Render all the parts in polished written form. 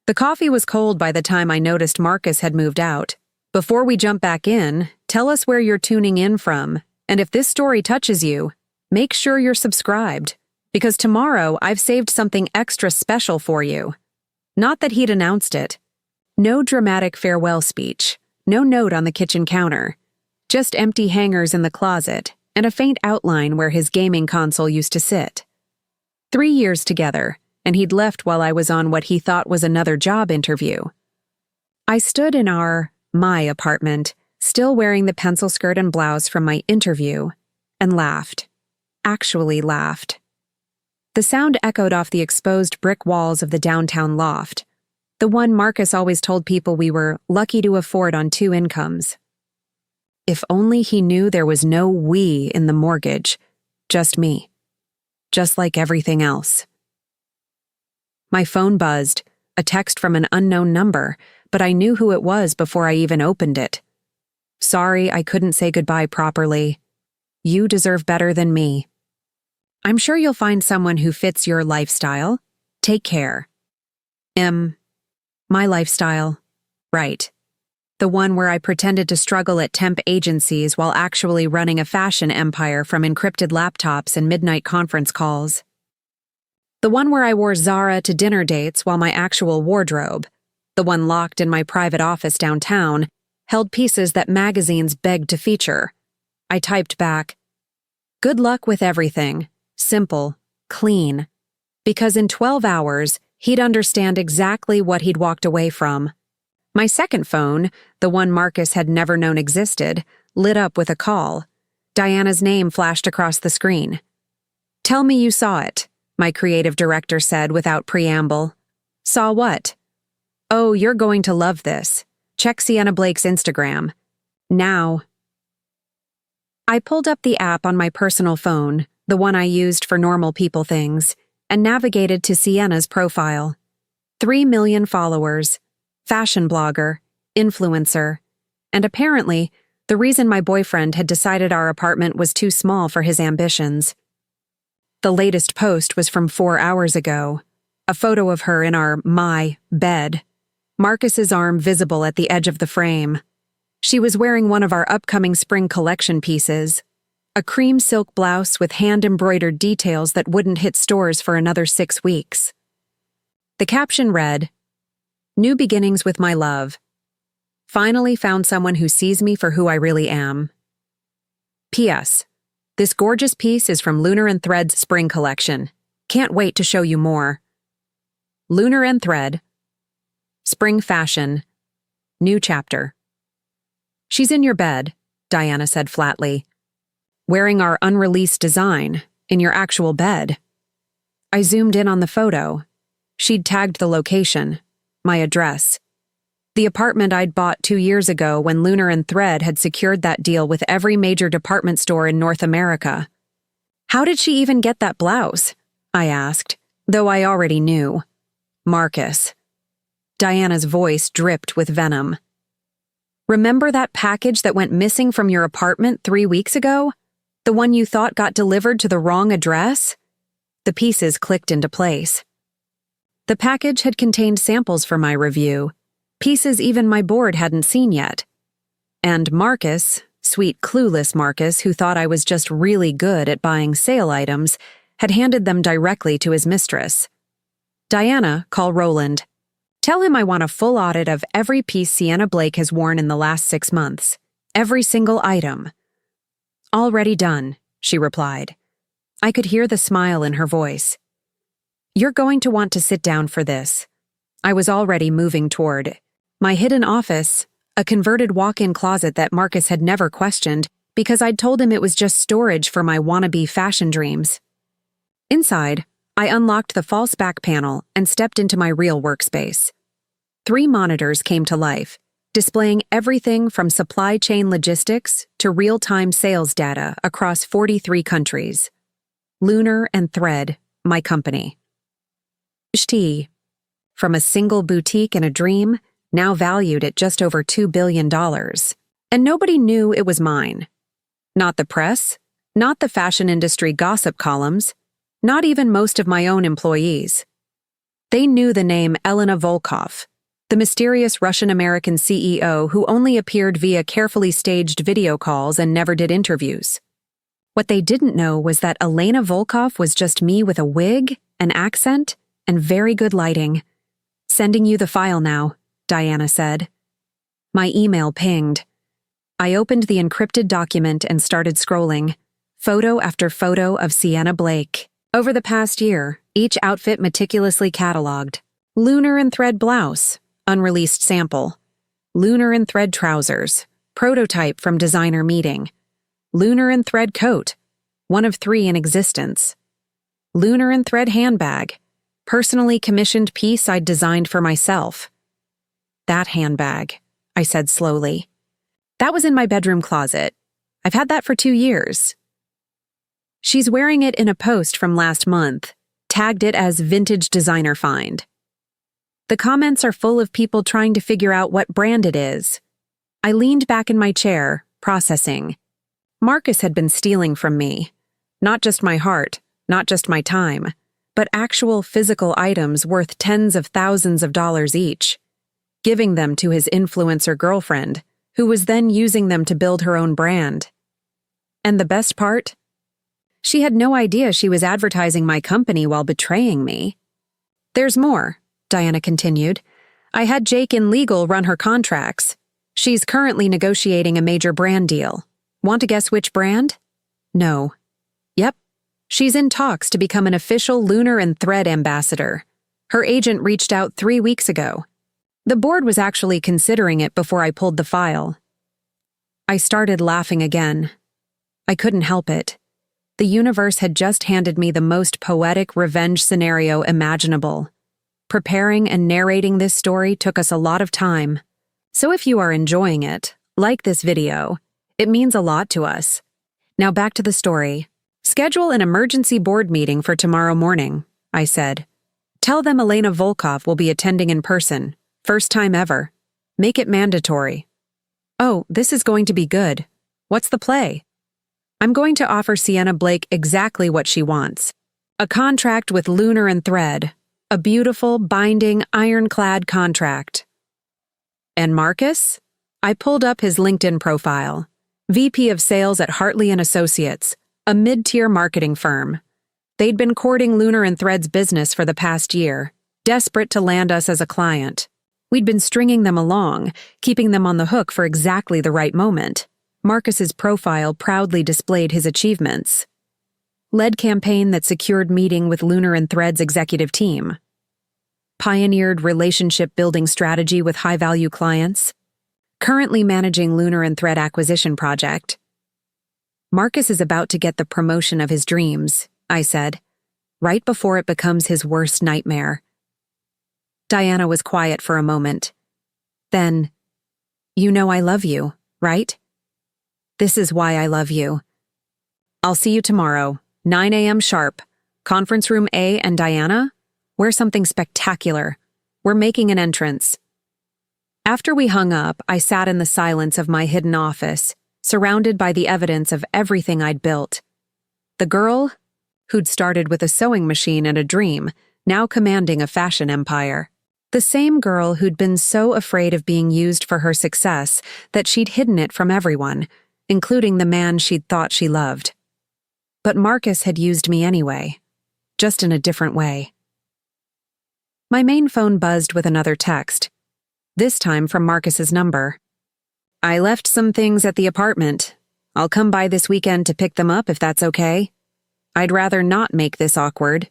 The coffee was cold by the time I noticed Marcus had moved out. Before we jump back in, tell us where you're tuning in from, and if this story touches you, make sure you're subscribed, because tomorrow I've saved something extra special for you. Not that he'd announced it. No dramatic farewell speech, no note on the kitchen counter, just empty hangers in the closet and a faint outline where his gaming console used to sit. 3 years together, and he'd left while I was on what he thought was another job interview. I stood in my apartment, still wearing the pencil skirt and blouse from my interview, and laughed. Actually laughed. The sound echoed off the exposed brick walls of the downtown loft, the one Marcus always told people we were lucky to afford on 2 incomes. If only he knew there was no we in the mortgage, just me. Just like everything else. My phone buzzed, a text from an unknown number, but I knew who it was before I even opened it. Sorry I couldn't say goodbye properly. You deserve better than me. I'm sure you'll find someone who fits your lifestyle. Take care. My lifestyle. Right. The one where I pretended to struggle at temp agencies while actually running a fashion empire from encrypted laptops and midnight conference calls. The one where I wore Zara to dinner dates while my actual wardrobe, the one locked in my private office downtown, held pieces that magazines begged to feature. I typed back, "Good luck with everything. Simple, clean." Because in 12 hours, he'd understand exactly what he'd walked away from. My second phone, the one Marcus had never known existed, lit up with a call. Diana's name flashed across the screen. "Tell me you saw it," my creative director said without preamble. "Saw what?" "Oh, you're going to love this. Check Sienna Blake's Instagram. Now." I pulled up the app on my personal phone, the one I used for normal people things, and navigated to Sienna's profile. 3 million followers, fashion blogger, influencer, and apparently, the reason my boyfriend had decided our apartment was too small for his ambitions. The latest post was from 4 hours ago, a photo of her in my bed, Marcus's arm visible at the edge of the frame. She was wearing one of our upcoming spring collection pieces, a cream silk blouse with hand-embroidered details that wouldn't hit stores for another 6 weeks. The caption read, "New beginnings with my love. Finally found someone who sees me for who I really am. P.S. This gorgeous piece is from Lunar & Thread's spring collection. Can't wait to show you more. Lunar & Thread. Spring fashion. New chapter." "She's in your bed," Diana said flatly. "Wearing our unreleased design, in your actual bed." I zoomed in on the photo. She'd tagged the location, my address. The apartment I'd bought 2 years ago when Lunar & Thread had secured that deal with every major department store in North America. "How did she even get that blouse?" I asked, though I already knew. "Marcus." Diana's voice dripped with venom. "Remember that package that went missing from your apartment 3 weeks ago? The one you thought got delivered to the wrong address?" The pieces clicked into place. The package had contained samples for my review, pieces even my board hadn't seen yet. And Marcus, sweet clueless Marcus who thought I was just really good at buying sale items, had handed them directly to his mistress. "Diana, call Roland. Tell him I want a full audit of every piece Sienna Blake has worn in the last 6 months. Every single item." "Already done," she replied. I could hear the smile in her voice. "You're going to want to sit down for this." I was already moving toward it. My hidden office, a converted walk-in closet that Marcus had never questioned because I'd told him it was just storage for my wannabe fashion dreams. Inside, I unlocked the false back panel and stepped into my real workspace. 3 monitors came to life, displaying everything from supply chain logistics to real-time sales data across 43 countries. Lunar & Thread, my company. Tea, from a single boutique in a dream, now valued at just over $2 billion. And nobody knew it was mine. Not the press, not the fashion industry gossip columns, not even most of my own employees. They knew the name Elena Volkov, the mysterious Russian-American CEO who only appeared via carefully staged video calls and never did interviews. What they didn't know was that Elena Volkov was just me with a wig, an accent, and very good lighting. "Sending you the file now," Diana said. My email pinged. I opened the encrypted document and started scrolling, photo after photo of Sienna Blake. Over the past year, each outfit meticulously cataloged. Lunar and thread blouse, unreleased sample. Lunar and thread trousers, prototype from designer meeting. Lunar and thread coat, one of 3 in existence. Lunar and thread handbag, personally commissioned piece I'd designed for myself. "That handbag," I said slowly. "That was in my bedroom closet. I've had that for 2 years. She's wearing it in a post from last month, tagged it as vintage designer find." The comments are full of people trying to figure out what brand it is. I leaned back in my chair, processing. Marcus had been stealing from me. Not just my heart, not just my time, but actual physical items worth tens of thousands of dollars each, giving them to his influencer girlfriend, who was then using them to build her own brand. And the best part? She had no idea she was advertising my company while betraying me. "There's more," Diana continued. "I had Jake in legal run her contracts. She's currently negotiating a major brand deal. Want to guess which brand? No. Yep. She's in talks to become an official Lunar and Thread ambassador. Her agent reached out 3 weeks ago. The board was actually considering it before I pulled the file." I started laughing again. I couldn't help it. The universe had just handed me the most poetic revenge scenario imaginable. Preparing and narrating this story took us a lot of time. So if you are enjoying it, like this video, it means a lot to us. Now back to the story. "Schedule an emergency board meeting for tomorrow morning," I said. "Tell them Elena Volkov will be attending in person. First time ever. Make it mandatory." "Oh, this is going to be good. What's the play?" "I'm going to offer Sienna Blake exactly what she wants. A contract with Lunar and Thread. A beautiful, binding, ironclad contract." "And Marcus?" I pulled up his LinkedIn profile. VP of Sales at Hartley & Associates, a mid-tier marketing firm. They'd been courting Lunar and Thread's business for the past year, desperate to land us as a client. We'd been stringing them along, keeping them on the hook for exactly the right moment. Marcus's profile proudly displayed his achievements. Led campaign that secured meeting with Lunar and Thread's executive team. Pioneered relationship-building strategy with high-value clients. Currently managing Lunar and Thread acquisition project. Marcus is about to get the promotion of his dreams, I said, right before it becomes his worst nightmare. Diana was quiet for a moment. Then, "You know I love you, right? This is why I love you. I'll see you tomorrow, 9 a.m. sharp. Conference room A, and Diana, wear something spectacular. We're making an entrance." After we hung up, I sat in the silence of my hidden office, surrounded by the evidence of everything I'd built. The girl, who'd started with a sewing machine and a dream, now commanding a fashion empire. The same girl who'd been so afraid of being used for her success that she'd hidden it from everyone, including the man she'd thought she loved. But Marcus had used me anyway, just in a different way. My main phone buzzed with another text, this time from Marcus's number. "I left some things at the apartment. I'll come by this weekend to pick them up if that's okay. I'd rather not make this awkward."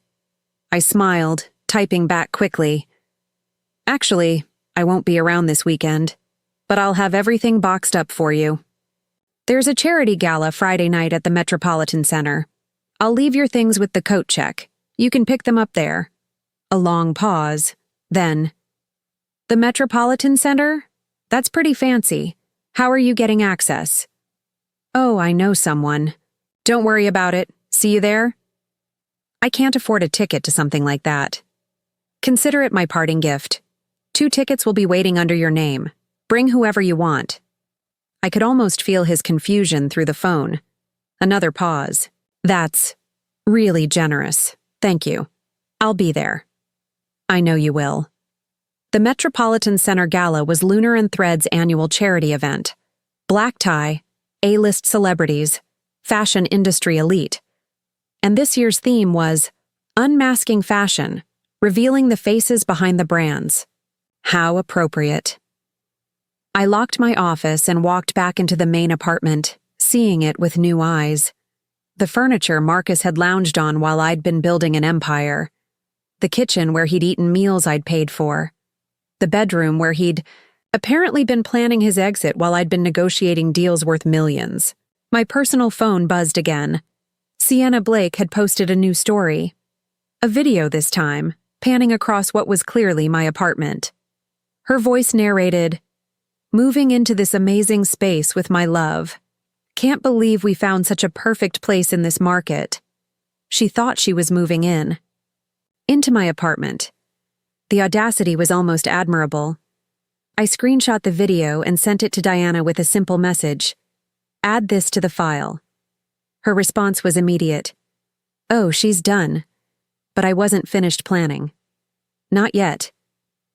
I smiled, typing back quickly. "Actually, I won't be around this weekend, but I'll have everything boxed up for you. There's a charity gala Friday night at the Metropolitan Center. I'll leave your things with the coat check. You can pick them up there." A long pause, then, "The Metropolitan Center? That's pretty fancy. How are you getting access?" "Oh, I know someone. Don't worry about it. See you there?" I can't afford a ticket to something like that. Consider it my parting gift. 2 tickets will be waiting under your name. Bring whoever you want. I could almost feel his confusion through the phone. Another pause. "That's really generous. Thank you. I'll be there." I know you will. The Metropolitan Center Gala was Lunar and Thread's annual charity event. Black tie, A-list celebrities, fashion industry elite. And this year's theme was Unmasking Fashion, Revealing the Faces Behind the Brands. How appropriate. I locked my office and walked back into the main apartment, seeing it with new eyes. The furniture Marcus had lounged on while I'd been building an empire. The kitchen where he'd eaten meals I'd paid for. The bedroom where he'd apparently been planning his exit while I'd been negotiating deals worth millions. My personal phone buzzed again. Sienna Blake had posted a new story. A video this time, panning across what was clearly my apartment. Her voice narrated, "Moving into this amazing space with my love. Can't believe we found such a perfect place in this market." She thought she was moving in. Into my apartment. The audacity was almost admirable. I screenshot the video and sent it to Diana with a simple message. Add this to the file. Her response was immediate. Oh, she's done. But I wasn't finished planning. Not yet.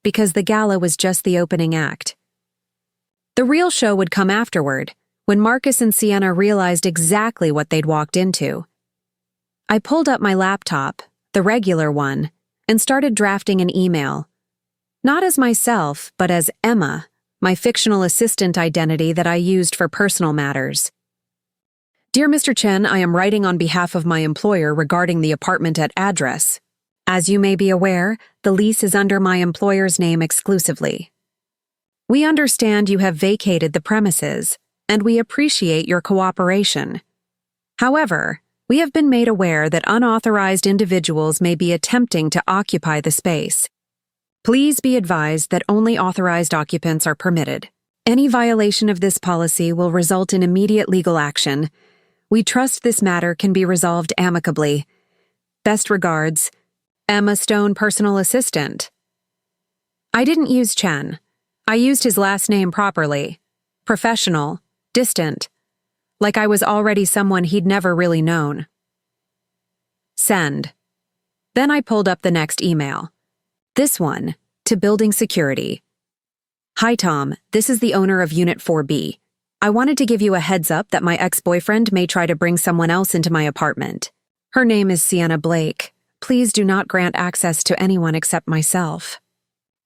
Because the gala was just the opening act. The real show would come afterward, when Marcus and Sienna realized exactly what they'd walked into. I pulled up my laptop, the regular one, and started drafting an email. Not as myself, but as Emma, my fictional assistant identity that I used for personal matters. Dear Mr. Chen, I am writing on behalf of my employer regarding the apartment at address. As you may be aware, the lease is under my employer's name exclusively. We understand you have vacated the premises, and we appreciate your cooperation. However, we have been made aware that unauthorized individuals may be attempting to occupy the space. Please be advised that only authorized occupants are permitted. Any violation of this policy will result in immediate legal action. We trust this matter can be resolved amicably. Best regards, Emma Stone, personal assistant. I didn't use Chen. I used his last name properly. Professional, distant. Like I was already someone he'd never really known. Send. Then I pulled up the next email. This one, to Building Security. Hi Tom, this is the owner of Unit 4B. I wanted to give you a heads up that my ex-boyfriend may try to bring someone else into my apartment. Her name is Sienna Blake. Please do not grant access to anyone except myself.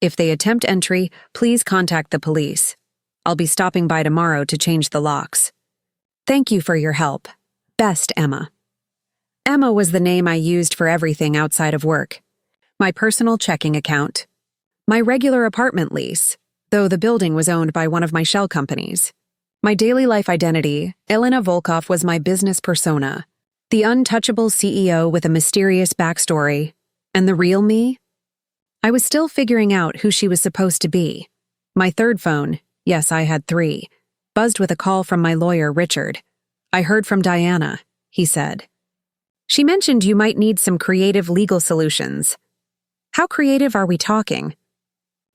If they attempt entry, please contact the police. I'll be stopping by tomorrow to change the locks. Thank you for your help. Best, Emma. Emma was the name I used for everything outside of work. My personal checking account. My regular apartment lease, though the building was owned by one of my shell companies. My daily life identity, Elena Volkov, was my business persona. The untouchable CEO with a mysterious backstory. And the real me? I was still figuring out who she was supposed to be. My third phone, yes, I had 3, buzzed with a call from my lawyer, Richard. I heard from Diana, he said. She mentioned you might need some creative legal solutions. How creative are we talking?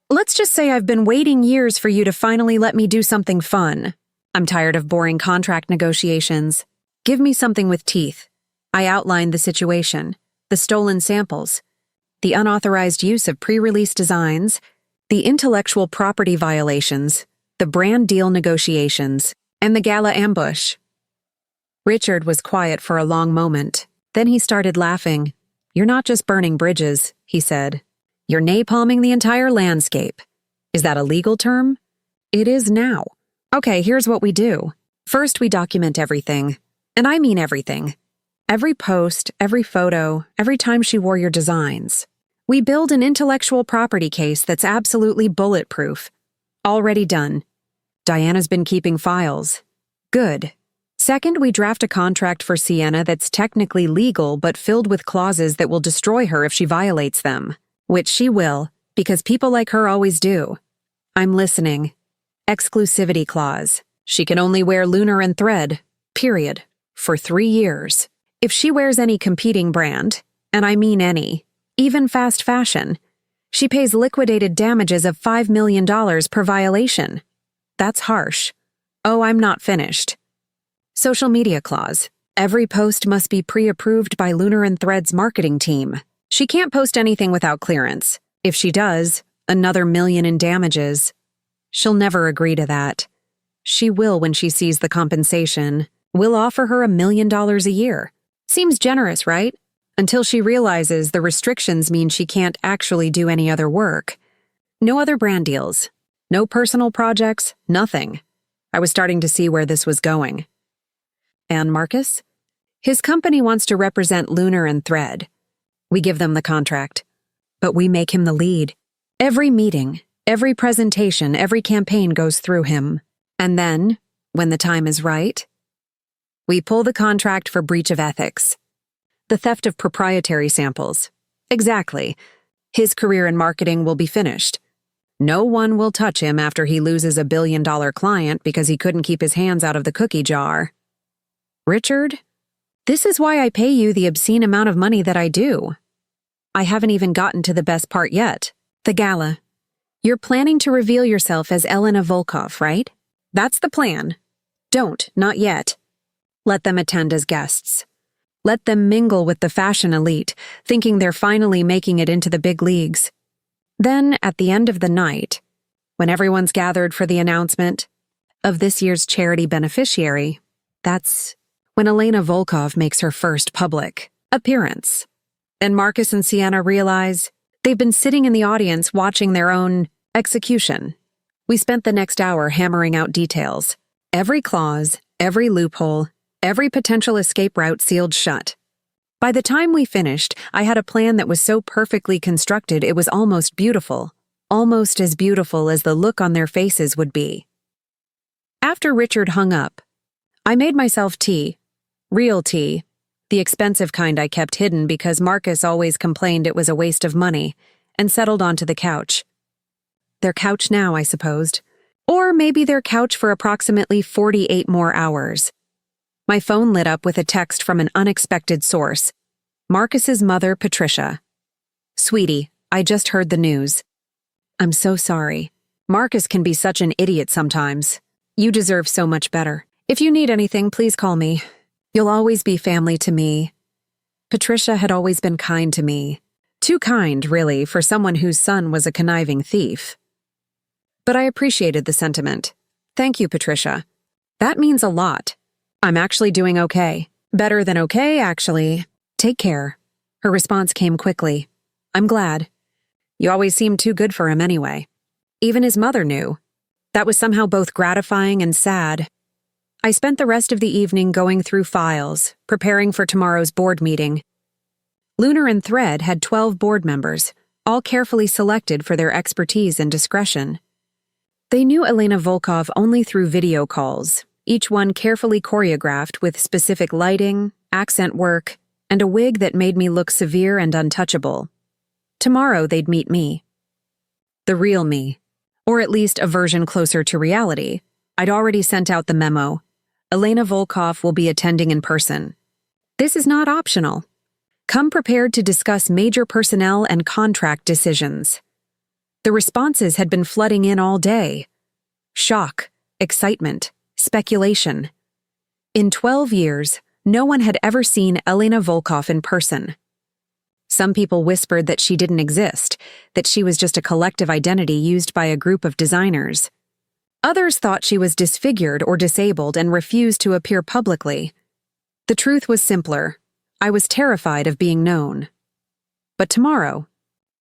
Let's just say I've been waiting years for you to finally let me do something fun. I'm tired of boring contract negotiations. Give me something with teeth. I outlined the situation, the stolen samples, the unauthorized use of pre-release designs, the intellectual property violations, the brand deal negotiations, and the gala ambush. Richard was quiet for a long moment. Then he started laughing. You're not just burning bridges, he said. You're napalming the entire landscape. Is that a legal term? It is now. Okay, here's what we do. First, we document everything. And I mean everything. Every post, every photo, every time she wore your designs. We build an intellectual property case that's absolutely bulletproof. Already done. Diana's been keeping files. Good. Second, we draft a contract for Sienna that's technically legal but filled with clauses that will destroy her if she violates them. Which she will, because people like her always do. I'm listening. Exclusivity clause. She can only wear Lunar and Thread, period, for 3 years. If she wears any competing brand, and I mean any, even fast fashion, she pays liquidated damages of $5 million per violation. That's harsh. Oh, I'm not finished. Social media clause. Every post must be pre-approved by Lunar and Thread's marketing team. She can't post anything without clearance. If she does, another million in damages. She'll never agree to that. She will when she sees the compensation. We'll offer her $1 million a year. Seems generous, right? Until she realizes the restrictions mean she can't actually do any other work. No other brand deals. No personal projects, nothing. I was starting to see where this was going. And Marcus? His company wants to represent Lunar and Thread. We give them the contract. But we make him the lead. Every meeting, every presentation, every campaign goes through him. And then, when the time is right, we pull the contract for breach of ethics. The theft of proprietary samples. Exactly. His career in marketing will be finished. No one will touch him after he loses a $1 billion client because he couldn't keep his hands out of the cookie jar. Richard, this is why I pay you the obscene amount of money that I do. I haven't even gotten to the best part yet, the gala. You're planning to reveal yourself as Elena Volkov, right? That's the plan. Not yet. Let them attend as guests. Let them mingle with the fashion elite, thinking they're finally making it into the big leagues. Then, at the end of the night, when everyone's gathered for the announcement of this year's charity beneficiary, that's when Elena Volkov makes her first public appearance. And Marcus and Sienna realize they've been sitting in the audience watching their own execution. We spent the next hour hammering out details. Every clause, every loophole, every potential escape route sealed shut. By the time we finished, I had a plan that was so perfectly constructed it was almost beautiful. Almost as beautiful as the look on their faces would be. After Richard hung up, I made myself tea. Real tea. The expensive kind I kept hidden because Marcus always complained it was a waste of money, and settled onto the couch. Their couch now, I supposed. Or maybe their couch for approximately 48 more hours. My phone lit up with a text from an unexpected source. Marcus's mother, Patricia. Sweetie, I just heard the news. I'm so sorry. Marcus can be such an idiot sometimes. You deserve so much better. If you need anything, please call me. You'll always be family to me. Patricia had always been kind to me. Too kind, really, for someone whose son was a conniving thief. But I appreciated the sentiment. Thank you, Patricia. That means a lot. I'm actually doing okay. Better than okay, actually. Take care. Her response came quickly. I'm glad. You always seemed too good for him anyway. Even his mother knew. That was somehow both gratifying and sad. I spent the rest of the evening going through files, preparing for tomorrow's board meeting. Lunar and Thread had 12 board members, all carefully selected for their expertise and discretion. They knew Elena Volkov only through video calls, each one carefully choreographed with specific lighting, accent work, and a wig that made me look severe and untouchable. Tomorrow they'd meet me. The real me, or at least a version closer to reality. I'd already sent out the memo. Elena Volkov will be attending in person. This is not optional. Come prepared to discuss major personnel and contract decisions. The responses had been flooding in all day. Shock, excitement, speculation. In 12 years, no one had ever seen Elena Volkov in person. Some people whispered that she didn't exist, that she was just a collective identity used by a group of designers. Others thought she was disfigured or disabled and refused to appear publicly. The truth was simpler. I was terrified of being known. But tomorrow,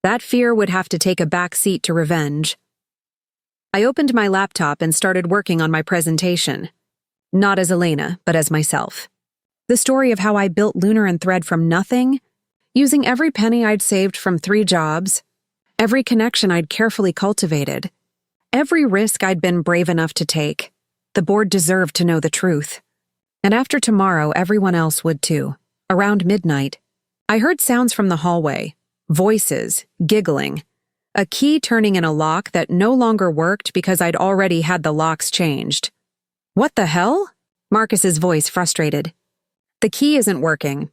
that fear would have to take a back seat to revenge. I opened my laptop and started working on my presentation. Not as Elena, but as myself. The story of how I built Lunar and Thread from nothing, using every penny I'd saved from 3 jobs, every connection I'd carefully cultivated, every risk I'd been brave enough to take. The board deserved to know the truth. And after tomorrow, everyone else would too. Around midnight, I heard sounds from the hallway, voices, giggling, a key turning in a lock that no longer worked because I'd already had the locks changed. What the hell? Marcus's voice frustrated. The key isn't working.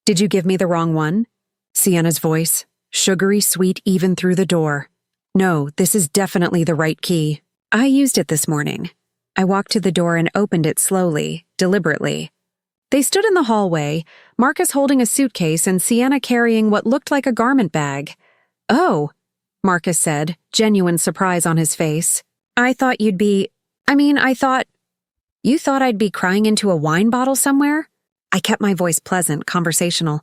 Did you give me the wrong one? Sienna's voice, sugary sweet even through the door. No, this is definitely the right key. I used it this morning. I walked to the door and opened it slowly, deliberately. They stood in the hallway, Marcus holding a suitcase and Sienna carrying what looked like a garment bag. Oh, Marcus said, genuine surprise on his face. I thought you'd be... I thought... You thought I'd be crying into a wine bottle somewhere? I kept my voice pleasant, conversational.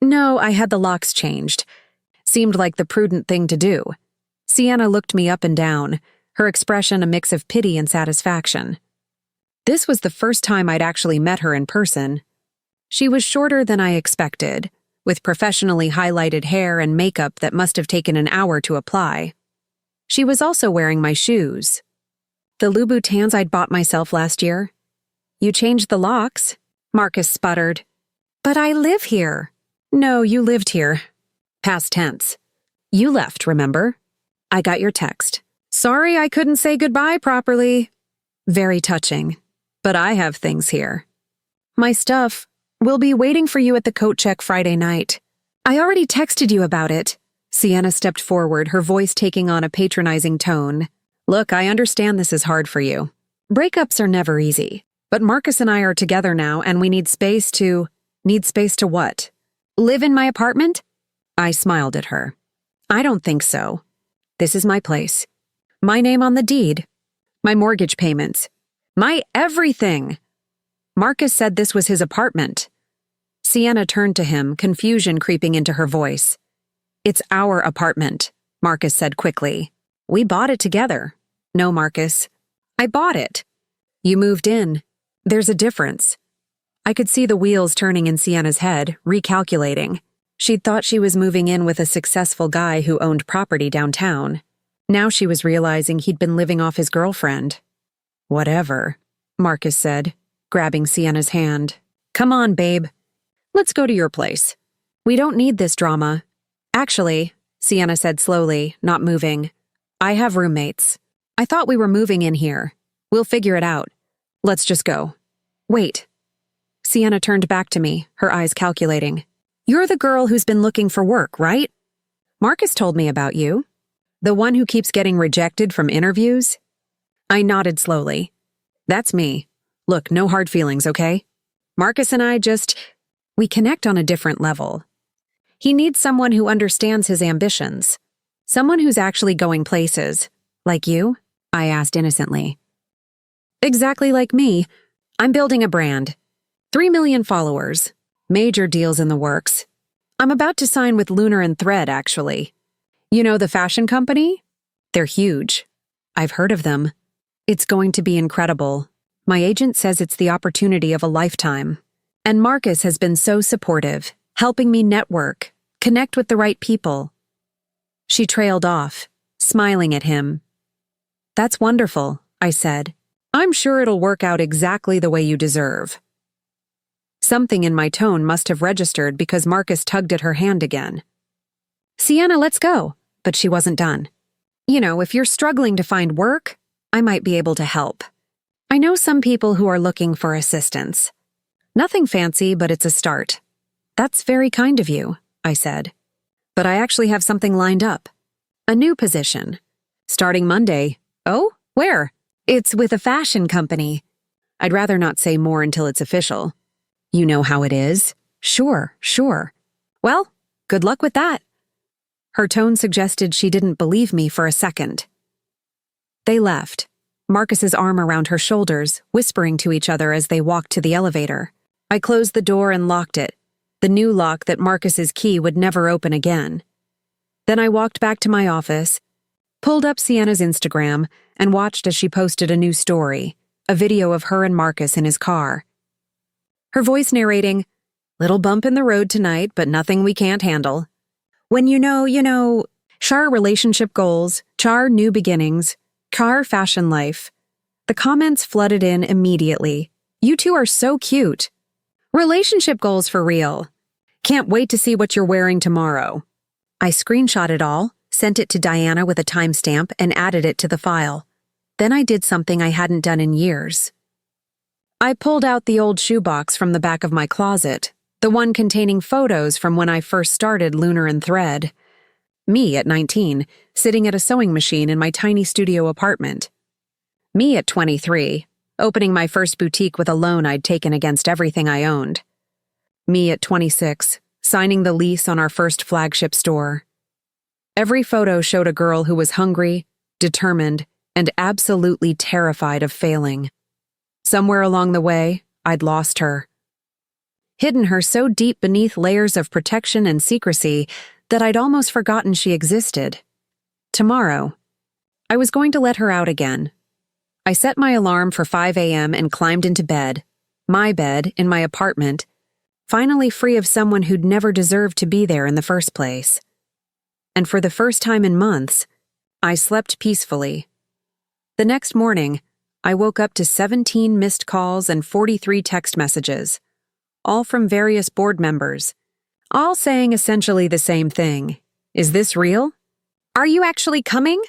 No, I had the locks changed. Seemed like the prudent thing to do. Sienna looked me up and down, her expression a mix of pity and satisfaction. This was the first time I'd actually met her in person. She was shorter than I expected, with professionally highlighted hair and makeup that must have taken an hour to apply. She was also wearing my shoes. The Louboutins I'd bought myself last year. You changed the locks, Marcus sputtered. But I live here. No, you lived here. Past tense. You left, remember? I got your text. Sorry I couldn't say goodbye properly. Very touching. But I have things here. My stuff. We'll be waiting for you at the coat check Friday night. I already texted you about it. Sienna stepped forward, her voice taking on a patronizing tone. Look, I understand this is hard for you. Breakups are never easy. But Marcus and I are together now, and we need space to... Need space to what? Live in my apartment? I smiled at her. I don't think so. This is my place. My name on the deed. My mortgage payments. My everything. Marcus said this was his apartment. Sienna turned to him, confusion creeping into her voice. It's our apartment, Marcus said quickly. We bought it together. No, Marcus. I bought it. You moved in. There's a difference. I could see the wheels turning in Sienna's head, recalculating. She'd thought she was moving in with a successful guy who owned property downtown. Now she was realizing he'd been living off his girlfriend. Whatever, Marcus said, grabbing Sienna's hand. Come on, babe. Let's go to your place. We don't need this drama. Actually, Sienna said slowly, not moving. I have roommates. I thought we were moving in here. We'll figure it out. Let's just go. Wait. Sienna turned back to me, her eyes calculating. You're the girl who's been looking for work, right? Marcus told me about you. The one who keeps getting rejected from interviews? I nodded slowly. That's me. Look, no hard feelings, okay? Marcus and I we connect on a different level. He needs someone who understands his ambitions. Someone who's actually going places. Like you? I asked innocently. Exactly like me. I'm building a brand. 3 million followers. Major deals in the works. I'm about to sign with Lunar and Thread, actually. You know the fashion company? They're huge. I've heard of them. It's going to be incredible. My agent says it's the opportunity of a lifetime. And Marcus has been so supportive, helping me network, connect with the right people. She trailed off, smiling at him. That's wonderful, I said. I'm sure it'll work out exactly the way you deserve. Something in my tone must have registered because Marcus tugged at her hand again. Sienna, let's go. But she wasn't done. You know, if you're struggling to find work, I might be able to help. I know some people who are looking for assistance. Nothing fancy, but it's a start. That's very kind of you, I said. But I actually have something lined up. A new position. Starting Monday. Oh, where? It's with a fashion company. I'd rather not say more until it's official. You know how it is. Sure. Well, good luck with that. Her tone suggested she didn't believe me for a second. They left, Marcus's arm around her shoulders, whispering to each other as they walked to the elevator. I closed the door and locked it, the new lock that Marcus's key would never open again. Then I walked back to my office, pulled up Sienna's Instagram, and watched as she posted a new story, a video of her and Marcus in his car. Her voice narrating, "Little bump in the road tonight, but nothing we can't handle. When you know, char relationship goals, char new beginnings, char fashion life." The comments flooded in immediately. You two are so cute. Relationship goals for real. Can't wait to see what you're wearing tomorrow. I screenshot it all, sent it to Diana with a timestamp, and added it to the file. Then I did something I hadn't done in years. I pulled out the old shoebox from the back of my closet, the one containing photos from when I first started Lunar and Thread. Me at 19, sitting at a sewing machine in my tiny studio apartment. Me at 23, opening my first boutique with a loan I'd taken against everything I owned. Me at 26, signing the lease on our first flagship store. Every photo showed a girl who was hungry, determined, and absolutely terrified of failing. Somewhere along the way, I'd lost her. Hidden her so deep beneath layers of protection and secrecy that I'd almost forgotten she existed. Tomorrow, I was going to let her out again. I set my alarm for 5 a.m. and climbed into bed, my bed in my apartment, finally free of someone who'd never deserved to be there in the first place. And for the first time in months, I slept peacefully. The next morning, I woke up to 17 missed calls and 43 text messages, all from various board members, all saying essentially the same thing. Is this real? Are you actually coming?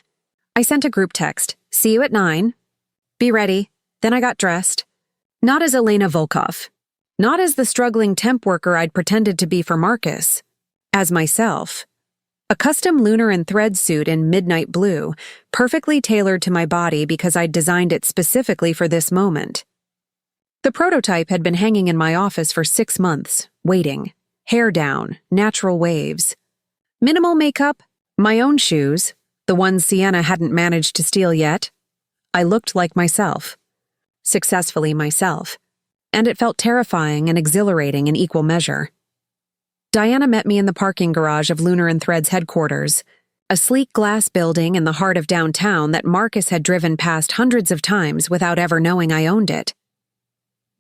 I sent a group text. See you at 9. Be ready. Then I got dressed. Not as Elena Volkov. Not as the struggling temp worker I'd pretended to be for Marcus. As myself. A custom lunar and thread suit in midnight blue, perfectly tailored to my body because I'd designed it specifically for this moment. The prototype had been hanging in my office for 6 months, waiting. Hair down, natural waves. Minimal makeup, my own shoes, the ones Sienna hadn't managed to steal yet. I looked like myself. Successfully myself. And it felt terrifying and exhilarating in equal measure. Diana met me in the parking garage of Lunar and Thread's headquarters, a sleek glass building in the heart of downtown that Marcus had driven past hundreds of times without ever knowing I owned it.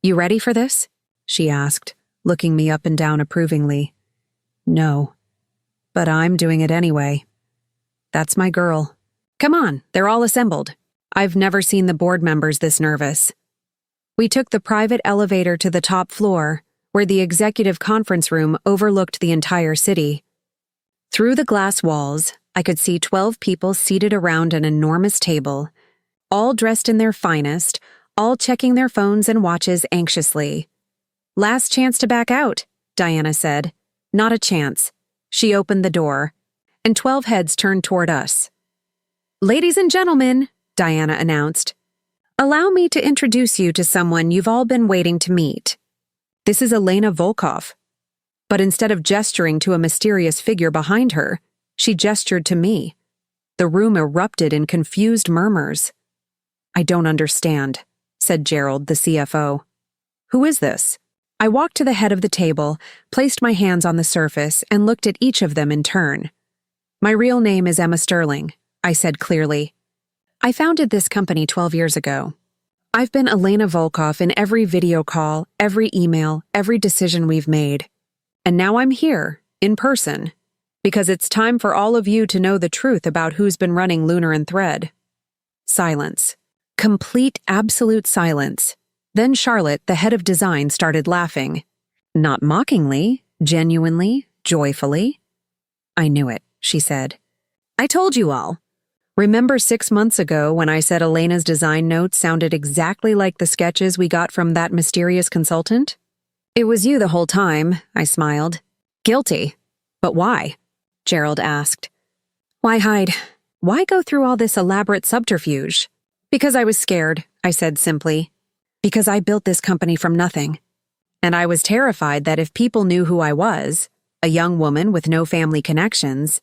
You ready for this? She asked, looking me up and down approvingly. No. But I'm doing it anyway. That's my girl. Come on, they're all assembled. I've never seen the board members this nervous. We took the private elevator to the top floor, where the executive conference room overlooked the entire city. Through the glass walls, I could see 12 people seated around an enormous table, all dressed in their finest, all checking their phones and watches anxiously. Last chance to back out, Diana said. Not a chance. She opened the door, and 12 heads turned toward us. Ladies and gentlemen, Diana announced, allow me to introduce you to someone you've all been waiting to meet. This is Elena Volkov. But instead of gesturing to a mysterious figure behind her, she gestured to me. The room erupted in confused murmurs. I don't understand, said Gerald, the CFO. Who is this? I walked to the head of the table, placed my hands on the surface, and looked at each of them in turn. My real name is Emma Sterling, I said clearly. I founded this company 12 years ago. I've been Elena Volkov in every video call, every email, every decision we've made. And now I'm here, in person, because it's time for all of you to know the truth about who's been running Lunar and Thread. Silence. Complete, absolute silence. Then Charlotte, the head of design, started laughing. Not mockingly, genuinely, joyfully. I knew it, she said. I told you all. Remember 6 months ago when I said Elena's design notes sounded exactly like the sketches we got from that mysterious consultant? It was you the whole time, I smiled. Guilty. But why? Gerald asked. Why hide? Why go through all this elaborate subterfuge? Because I was scared, I said simply. Because I built this company from nothing. And I was terrified that if people knew who I was, a young woman with no family connections,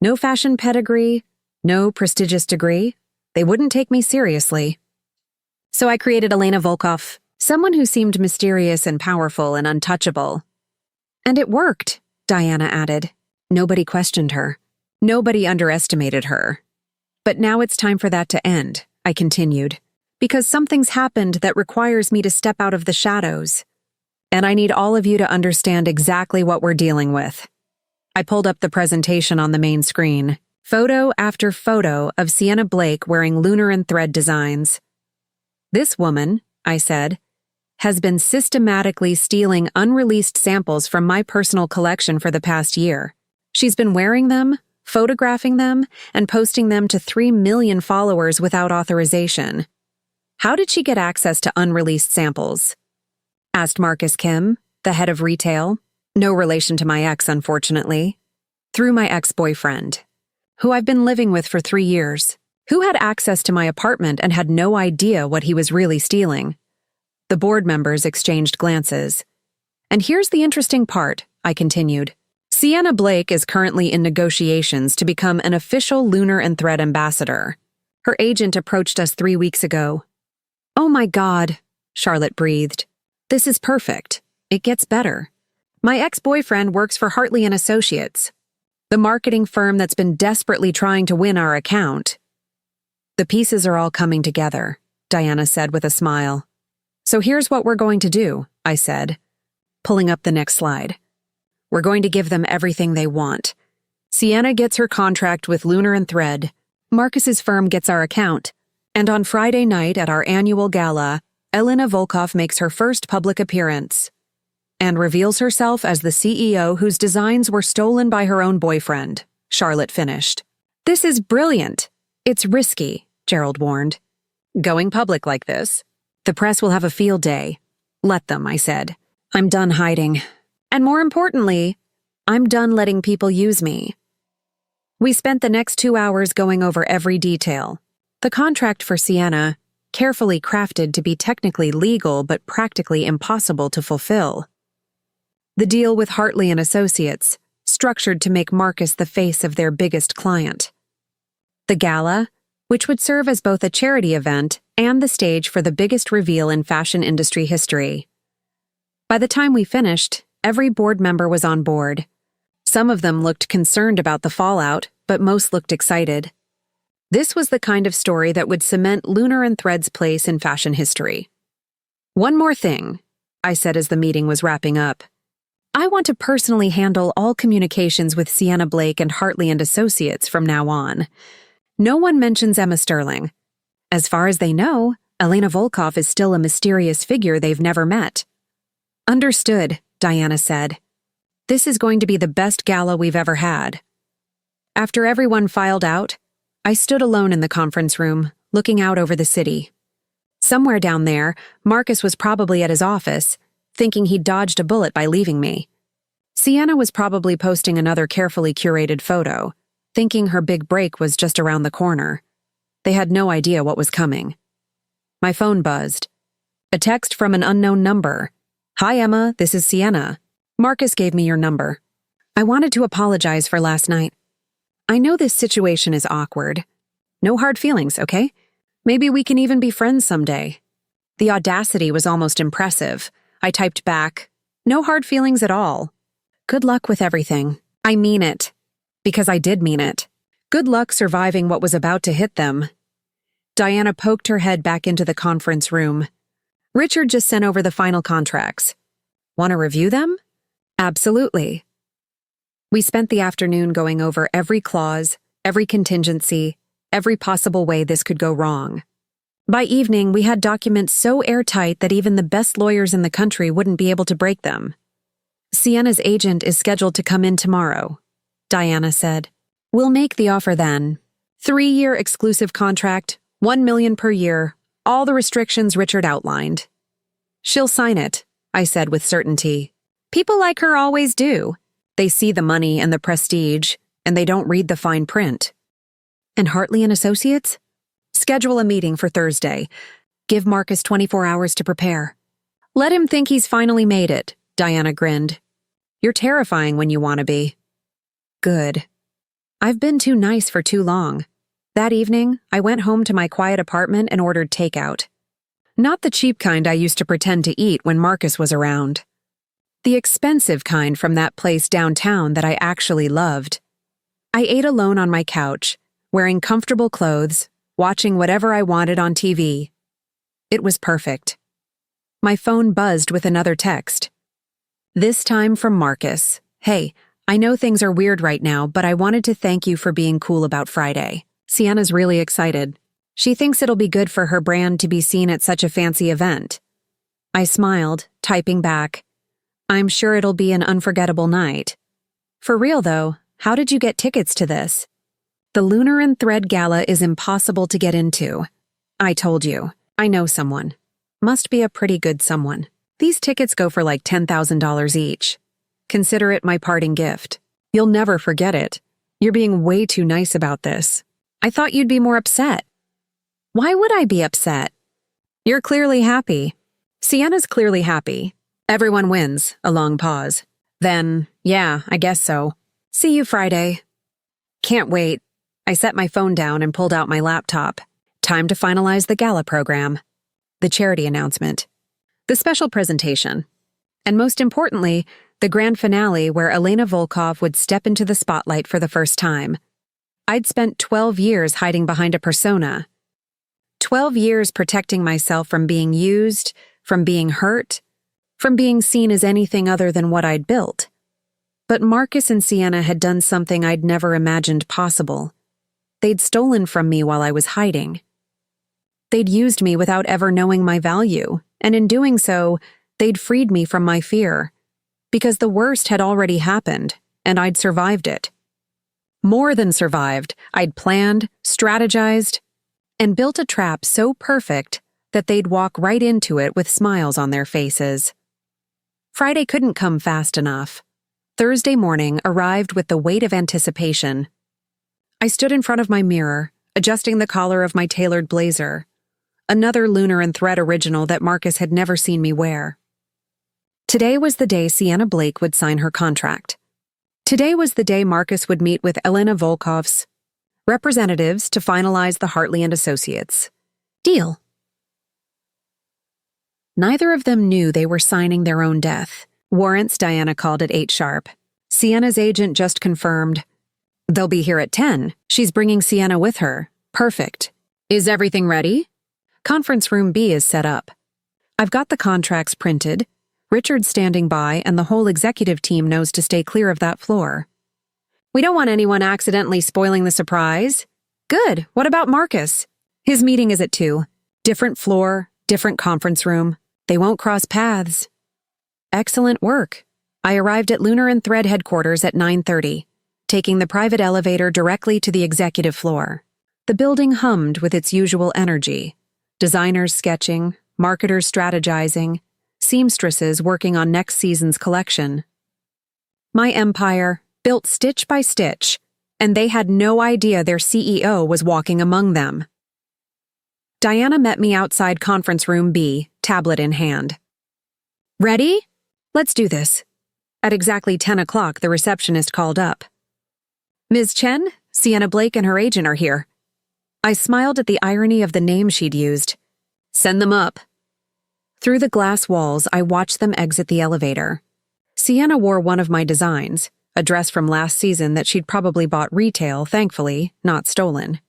no fashion pedigree, no prestigious degree, they wouldn't take me seriously. So I created Elena Volkov, someone who seemed mysterious and powerful and untouchable. And it worked, Diana added. Nobody questioned her. Nobody underestimated her. But now it's time for that to end, I continued, because something's happened that requires me to step out of the shadows. And I need all of you to understand exactly what we're dealing with. I pulled up the presentation on the main screen. Photo after photo of Sienna Blake wearing Lunar and Thread designs. This woman, I said, has been systematically stealing unreleased samples from my personal collection for the past year. She's been wearing them, photographing them, and posting them to 3 million followers without authorization. How did she get access to unreleased samples? Asked Marcus Kim, the head of retail, no relation to my ex, unfortunately, through my ex-boyfriend, who I've been living with for 3 years, who had access to my apartment and had no idea what he was really stealing. The board members exchanged glances. And here's the interesting part, I continued. Sienna Blake is currently in negotiations to become an official Lunar and Thread ambassador. Her agent approached us 3 weeks ago. Oh my God, Charlotte breathed. This is perfect. It gets better. My ex-boyfriend works for Hartley & Associates, the marketing firm that's been desperately trying to win our account. The pieces are all coming together, Diana said with a smile. So here's what we're going to do, I said, pulling up the next slide. We're going to give them everything they want. Sienna gets her contract with Lunar and Thread. Marcus's firm gets our account. And on Friday night at our annual gala, Elena Volkov makes her first public appearance and reveals herself as the CEO whose designs were stolen by her own boyfriend, Charlotte finished. This is brilliant. It's risky, Gerald warned. Going public like this. The press will have a field day. Let them, I said. I'm done hiding. And more importantly, I'm done letting people use me. We spent the next 2 hours going over every detail. The contract for Sienna, carefully crafted to be technically legal but practically impossible to fulfill. The deal with Hartley & Associates, structured to make Marcus the face of their biggest client. The gala, which would serve as both a charity event and the stage for the biggest reveal in fashion industry history. By the time we finished, every board member was on board. Some of them looked concerned about the fallout, but most looked excited. This was the kind of story that would cement Lunar and Thread's place in fashion history. One more thing, I said as the meeting was wrapping up. I want to personally handle all communications with Sienna Blake and Hartley & Associates from now on. No one mentions Emma Sterling. As far as they know, Elena Volkov is still a mysterious figure they've never met. Understood, Diana said. This is going to be the best gala we've ever had. After everyone filed out, I stood alone in the conference room, looking out over the city. Somewhere down there, Marcus was probably at his office, thinking he'd dodged a bullet by leaving me. Sienna was probably posting another carefully curated photo, thinking her big break was just around the corner. They had no idea what was coming. My phone buzzed. A text from an unknown number. Hi, Emma, this is Sienna. Marcus gave me your number. I wanted to apologize for last night. I know this situation is awkward. No hard feelings, okay? Maybe we can even be friends someday. The audacity was almost impressive. I typed back, no hard feelings at all. Good luck with everything. I mean it. Because I did mean it. Good luck surviving what was about to hit them. Diana poked her head back into the conference room. Richard just sent over the final contracts. Want to review them? Absolutely. We spent the afternoon going over every clause, every contingency, every possible way this could go wrong. By evening, we had documents so airtight that even the best lawyers in the country wouldn't be able to break them. Sienna's agent is scheduled to come in tomorrow, Diana said. We'll make the offer then. 3-year exclusive contract, $1 million per year, all the restrictions Richard outlined. She'll sign it, I said with certainty. People like her always do. They see the money and the prestige, and they don't read the fine print. And Hartley & Associates? Schedule a meeting for Thursday. Give Marcus 24 hours to prepare. Let him think he's finally made it, Diana grinned. You're terrifying when you want to be. Good. I've been too nice for too long. That evening, I went home to my quiet apartment and ordered takeout. Not the cheap kind I used to pretend to eat when Marcus was around. The expensive kind from that place downtown that I actually loved. I ate alone on my couch, wearing comfortable clothes, watching whatever I wanted on TV. It was perfect. My phone buzzed with another text. This time from Marcus. Hey, I know things are weird right now, but I wanted to thank you for being cool about Friday. Sienna's really excited. She thinks it'll be good for her brand to be seen at such a fancy event. I smiled, typing back. I'm sure it'll be an unforgettable night. For real though, how did you get tickets to this? The Lunar and Thread Gala is impossible to get into. I told you. I know someone. Must be a pretty good someone. These tickets go for like $10,000 each. Consider it my parting gift. You'll never forget it. You're being way too nice about this. I thought you'd be more upset. Why would I be upset? You're clearly happy. Sienna's clearly happy. Everyone wins, a long pause. Then, Yeah, I guess so. See you Friday. Can't wait. I set my phone down and pulled out my laptop. Time to finalize the gala program, the charity announcement, the special presentation, and most importantly, the grand finale where Elena Volkov would step into the spotlight for the first time. I'd spent 12 years hiding behind a persona. 12 years protecting myself from being used, from being hurt, from being seen as anything other than what I'd built. But Marcus and Sienna had done something I'd never imagined possible. They'd stolen from me while I was hiding. They'd used me without ever knowing my value, and in doing so, they'd freed me from my fear. Because the worst had already happened, and I'd survived it. More than survived, I'd planned, strategized, and built a trap so perfect that they'd walk right into it with smiles on their faces. Friday couldn't come fast enough. Thursday morning arrived with the weight of anticipation. I stood in front of my mirror, adjusting the collar of my tailored blazer, another Lunar and Thread original that Marcus had never seen me wear. Today was the day Sienna Blake would sign her contract. Today was the day Marcus would meet with Elena Volkov's representatives to finalize the Hartley and Associates deal. Neither of them knew they were signing their own death. Warrants, Diana called at 8 sharp. Sienna's agent just confirmed. They'll be here at 10. She's bringing Sienna with her. Perfect. Is everything ready? Conference room B is set up. I've got the contracts printed. Richard's standing by, and the whole executive team knows to stay clear of that floor. We don't want anyone accidentally spoiling the surprise. Good. What about Marcus? His meeting is at 2. Different floor, different conference room. They won't cross paths. Excellent work. I arrived at Lunar and Thread headquarters at 9:30, taking the private elevator directly to the executive floor. The building hummed with its usual energy. Designers sketching, marketers strategizing, seamstresses working on next season's collection. My empire, built stitch by stitch, and they had no idea their CEO was walking among them. Diana met me outside conference room B, tablet in hand. Ready? Let's do this. At exactly 10 o'clock, the receptionist called up. Ms. Chen, Sienna Blake and her agent are here. I smiled at the irony of the name she'd used. Send them up. Through the glass walls, I watched them exit the elevator. Sienna wore one of my designs, a dress from last season that she'd probably bought retail, thankfully, not stolen.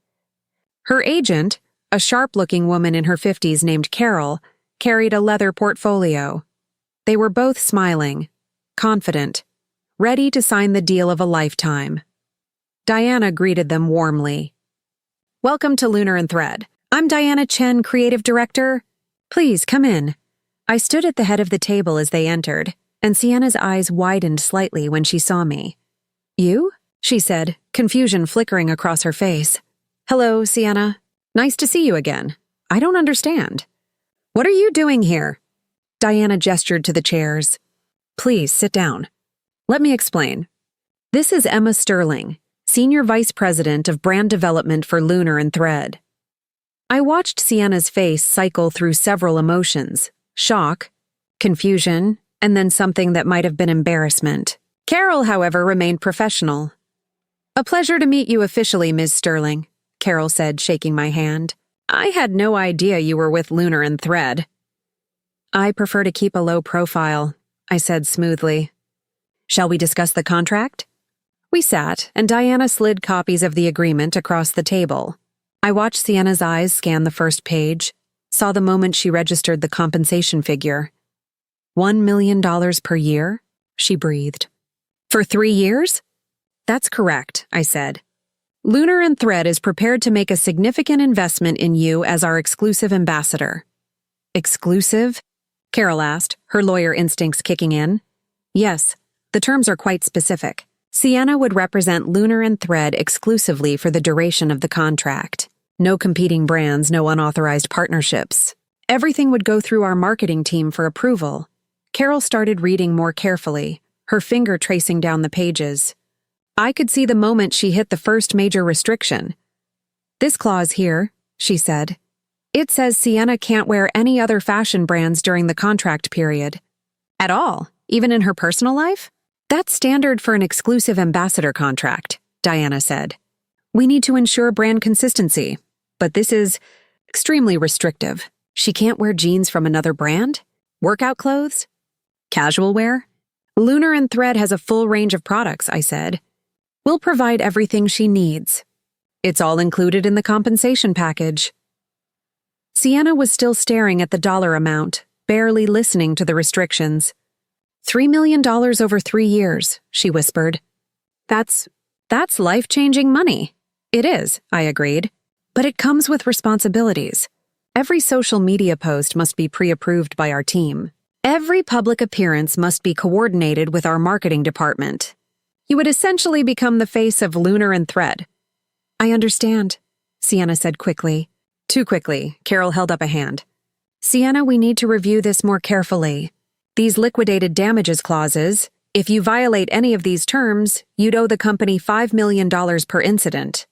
Her agent, a sharp-looking woman in her 50s named Carol, carried a leather portfolio. They were both smiling, confident, ready to sign the deal of a lifetime. Diana greeted them warmly. Welcome to Lunar and Thread. I'm Diana Chen, Creative Director. Please, come in. I stood at the head of the table as they entered, and Sienna's eyes widened slightly when she saw me. You? She said, confusion flickering across her face. Hello, Sienna. Nice to see you again. I don't understand. What are you doing here? Diana gestured to the chairs. Please, sit down. Let me explain. This is Emma Sterling, Senior Vice President of Brand Development for Lunar and Thread. I watched Sienna's face cycle through several emotions: shock, confusion, and then something that might have been embarrassment. Carol, however, remained professional. A pleasure to meet you officially, Ms. Sterling, Carol said, shaking my hand. I had no idea you were with Lunar and Thread. I prefer to keep a low profile, I said smoothly. Shall we discuss the contract? We sat, and Diana slid copies of the agreement across the table. I watched Sienna's eyes scan the first page, saw the moment she registered the compensation figure. $1 million per year? She breathed. For 3 years? That's correct, I said. Lunar and Thread is prepared to make a significant investment in you as our exclusive ambassador. Exclusive? Carol asked, her lawyer instincts kicking in. Yes, the terms are quite specific. Sienna would represent Lunar and Thread exclusively for the duration of the contract. No competing brands, no unauthorized partnerships. Everything would go through our marketing team for approval. Carol started reading more carefully, her finger tracing down the pages. I could see the moment she hit the first major restriction. This clause here, she said. It says Sienna can't wear any other fashion brands during the contract period. At all, even in her personal life? That's standard for an exclusive ambassador contract, Diana said. We need to ensure brand consistency, but this is extremely restrictive. She can't wear jeans from another brand? Workout clothes? Casual wear? Lunar & Thread has a full range of products, I said. We'll provide everything she needs. It's all included in the compensation package. Sienna was still staring at the dollar amount, barely listening to the restrictions. $3 million over 3 years, she whispered. That's life-changing money. It is, I agreed. But it comes with responsibilities. Every social media post must be pre-approved by our team. Every public appearance must be coordinated with our marketing department. You would essentially become the face of Lunar & Thread. I understand, Sienna said quickly. Too quickly, Carol held up a hand. Sienna, we need to review this more carefully. These liquidated damages clauses, if you violate any of these terms, you'd owe the company $5 million per incident.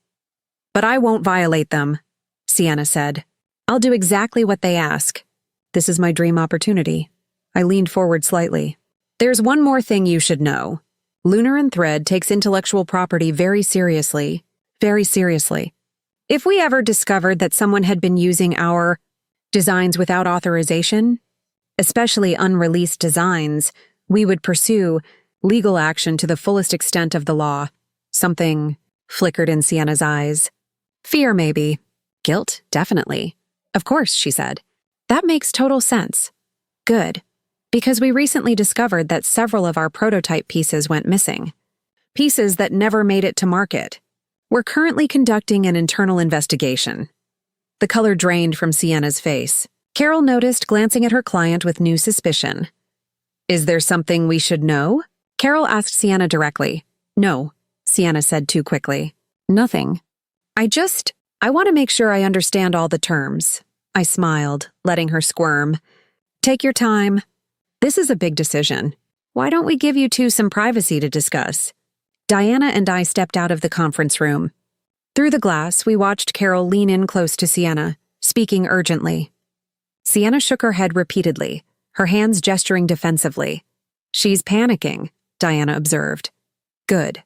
But I won't violate them, Sienna said. I'll do exactly what they ask. This is my dream opportunity. I leaned forward slightly. There's one more thing you should know. Lunar & Thread takes intellectual property very seriously. Very seriously. If we ever discovered that someone had been using our designs without authorization, especially unreleased designs, we would pursue legal action to the fullest extent of the law. Something flickered in Sienna's eyes. Fear, maybe. Guilt, definitely. Of course, she said. That makes total sense. Good. Because we recently discovered that several of our prototype pieces went missing. Pieces that never made it to market. We're currently conducting an internal investigation. The color drained from Sienna's face. Carol noticed, glancing at her client with new suspicion. Is there something we should know? Carol asked Sienna directly. No, Sienna said too quickly. Nothing. I want to make sure I understand all the terms. I smiled, letting her squirm. Take your time. This is a big decision. Why don't we give you two some privacy to discuss? Diana and I stepped out of the conference room. Through the glass, we watched Carol lean in close to Sienna, speaking urgently. Sienna shook her head repeatedly, her hands gesturing defensively. She's panicking, Diana observed. Good.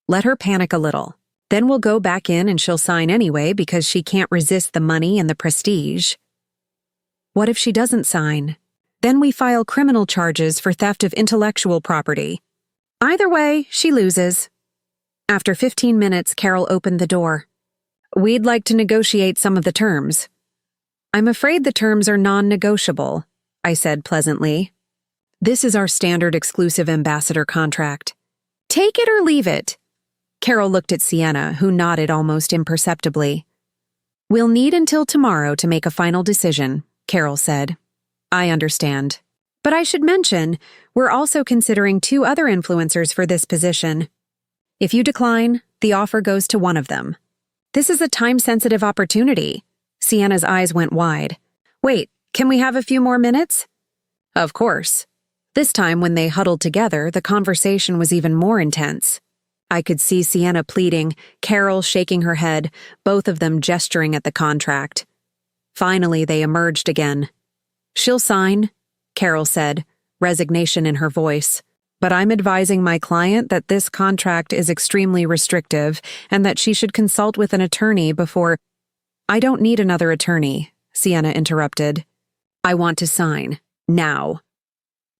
Let her panic a little. Then we'll go back in and she'll sign anyway because she can't resist the money and the prestige. What if she doesn't sign? Then we file criminal charges for theft of intellectual property. Either way, she loses. After 15 minutes, Carol opened the door. We'd like to negotiate some of the terms. I'm afraid the terms are non-negotiable, I said pleasantly. This is our standard exclusive ambassador contract. Take it or leave it. Carol looked at Sienna, who nodded almost imperceptibly. We'll need until tomorrow to make a final decision, Carol said. I understand. But I should mention, we're also considering 2 other influencers for this position. If you decline, the offer goes to one of them. This is a time-sensitive opportunity. Sienna's eyes went wide. Wait, can we have a few more minutes? Of course. This time, when they huddled together, the conversation was even more intense. I could see Sienna pleading, Carol shaking her head, both of them gesturing at the contract. Finally, they emerged again. She'll sign, Carol said, resignation in her voice. But I'm advising my client that this contract is extremely restrictive and that she should consult with an attorney before— I don't need another attorney, Sienna interrupted. I want to sign. Now.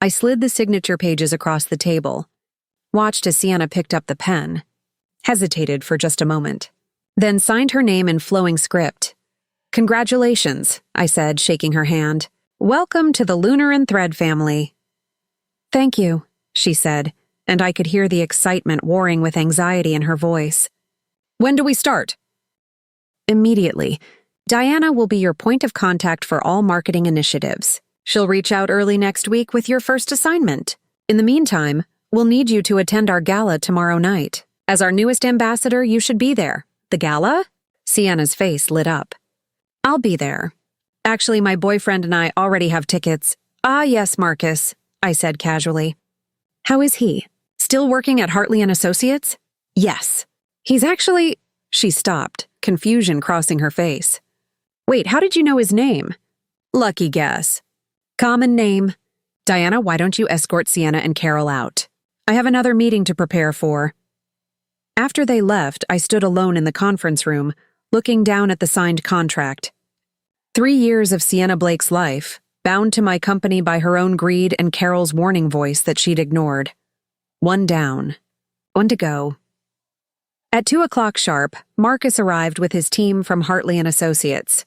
I slid the signature pages across the table, watched as Sienna picked up the pen, hesitated for just a moment, then signed her name in flowing script. Congratulations, I said, shaking her hand. Welcome to the Lunar & Thread family. Thank you, she said, and I could hear the excitement warring with anxiety in her voice. When do we start? Immediately. Diana will be your point of contact for all marketing initiatives. She'll reach out early next week with your first assignment. In the meantime, we'll need you to attend our gala tomorrow night. As our newest ambassador, you should be there. The gala? Sienna's face lit up. I'll be there. Actually, my boyfriend and I already have tickets. Ah, yes, Marcus, I said casually. How is he? Still working at Hartley & Associates? Yes. He's actually— She stopped, confusion crossing her face. Wait, how did you know his name? Lucky guess. Common name. Diana, why don't you escort Sienna and Carol out? I have another meeting to prepare for. After they left, I stood alone in the conference room, looking down at the signed contract. 3 years of Sienna Blake's life, bound to my company by her own greed and Carol's warning voice that she'd ignored. One down. One to go. At 2 o'clock sharp, Marcus arrived with his team from Hartley & Associates.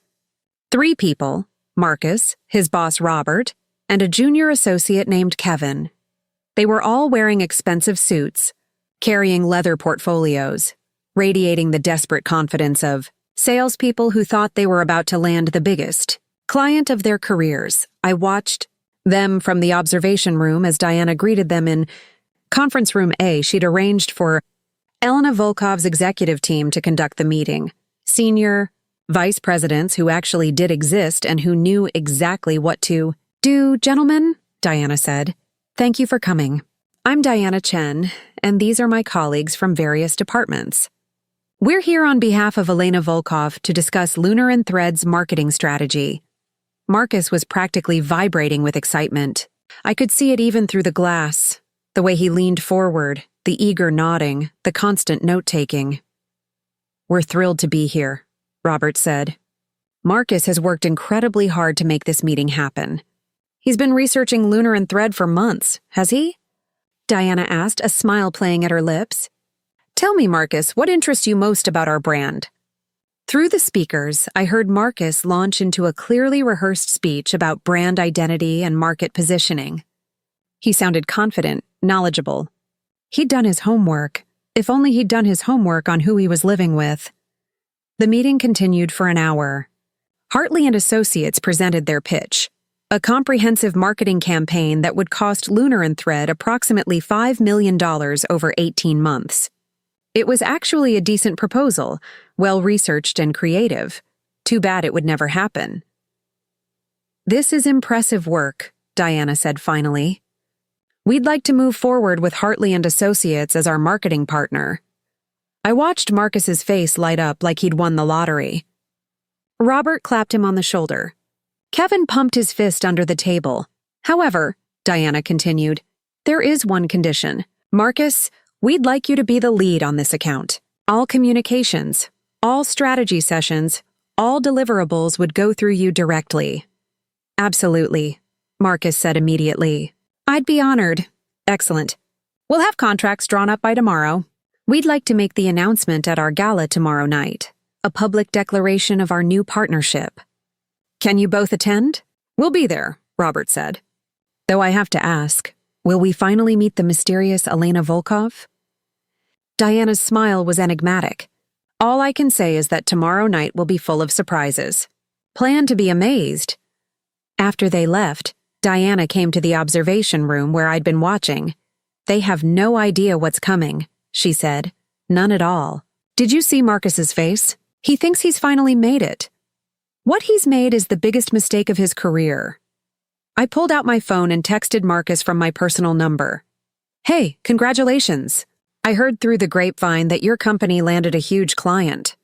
3 people, Marcus, his boss Robert, and a junior associate named Kevin. They were all wearing expensive suits, carrying leather portfolios, radiating the desperate confidence of salespeople who thought they were about to land the biggest client of their careers. I watched them from the observation room as Diana greeted them in Conference Room A. She'd arranged for Elena Volkov's executive team to conduct the meeting. Senior vice presidents who actually did exist and who knew exactly what to do. Gentlemen, Diana said, thank you for coming. I'm Diana Chen, and these are my colleagues from various departments. We're here on behalf of Elena Volkov to discuss Lunar and Thread's marketing strategy. Marcus was practically vibrating with excitement. I could see it even through the glass, the way he leaned forward, the eager nodding, the constant note-taking. We're thrilled to be here, Robert said. Marcus has worked incredibly hard to make this meeting happen. He's been researching Lunar and Thread for months, has he? Diana asked, a smile playing at her lips. Tell me, Marcus, what interests you most about our brand? Through the speakers, I heard Marcus launch into a clearly rehearsed speech about brand identity and market positioning. He sounded confident, knowledgeable. He'd done his homework. If only he'd done his homework on who he was living with. The meeting continued for an hour. Hartley & Associates presented their pitch, a comprehensive marketing campaign that would cost Lunar and Thread approximately $5 million over 18 months. It was actually a decent proposal, well-researched and creative. Too bad it would never happen. This is impressive work, Diana said finally. We'd like to move forward with Hartley & Associates as our marketing partner. I watched Marcus's face light up like he'd won the lottery. Robert clapped him on the shoulder. Kevin pumped his fist under the table. However, Diana continued, there is one condition. Marcus, we'd like you to be the lead on this account. All communications, all strategy sessions, all deliverables would go through you directly. Absolutely, Marcus said immediately. I'd be honored. Excellent. We'll have contracts drawn up by tomorrow. We'd like to make the announcement at our gala tomorrow night, a public declaration of our new partnership. Can you both attend? We'll be there, Robert said. Though I have to ask, will we finally meet the mysterious Elena Volkov? Diana's smile was enigmatic. All I can say is that tomorrow night will be full of surprises. Plan to be amazed. After they left, Diana came to the observation room where I'd been watching. They have no idea what's coming, she said. None at all. Did you see Marcus's face? He thinks he's finally made it. What he's made is the biggest mistake of his career. I pulled out my phone and texted Marcus from my personal number. Hey, congratulations. I heard through the grapevine that your company landed a huge client.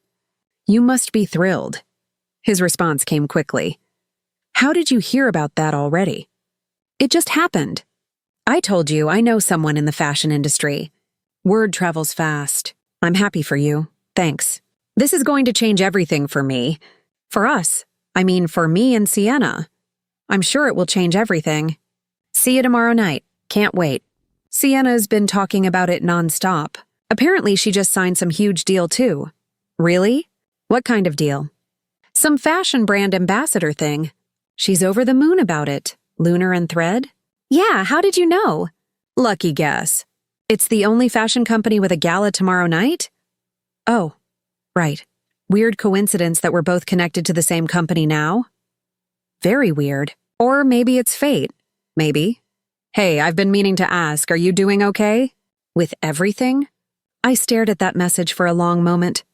You must be thrilled. His response came quickly. How did you hear about that already? It just happened. I told you I know someone in the fashion industry. Word travels fast. I'm happy for you. Thanks. This is going to change everything for me. For us. I mean, for me and Sienna. I'm sure it will change everything. See you tomorrow night. Can't wait. Sienna's been talking about it nonstop. Apparently she just signed some huge deal too. Really? What kind of deal? Some fashion brand ambassador thing. She's over the moon about it. Lunar and Thread? Yeah, how did you know? Lucky guess. It's the only fashion company with a gala tomorrow night? Oh, right. Weird coincidence that we're both connected to the same company now? Very weird. Or maybe it's fate. Maybe. Hey, I've been meaning to ask, are you doing okay? With everything? I stared at that message for a long moment.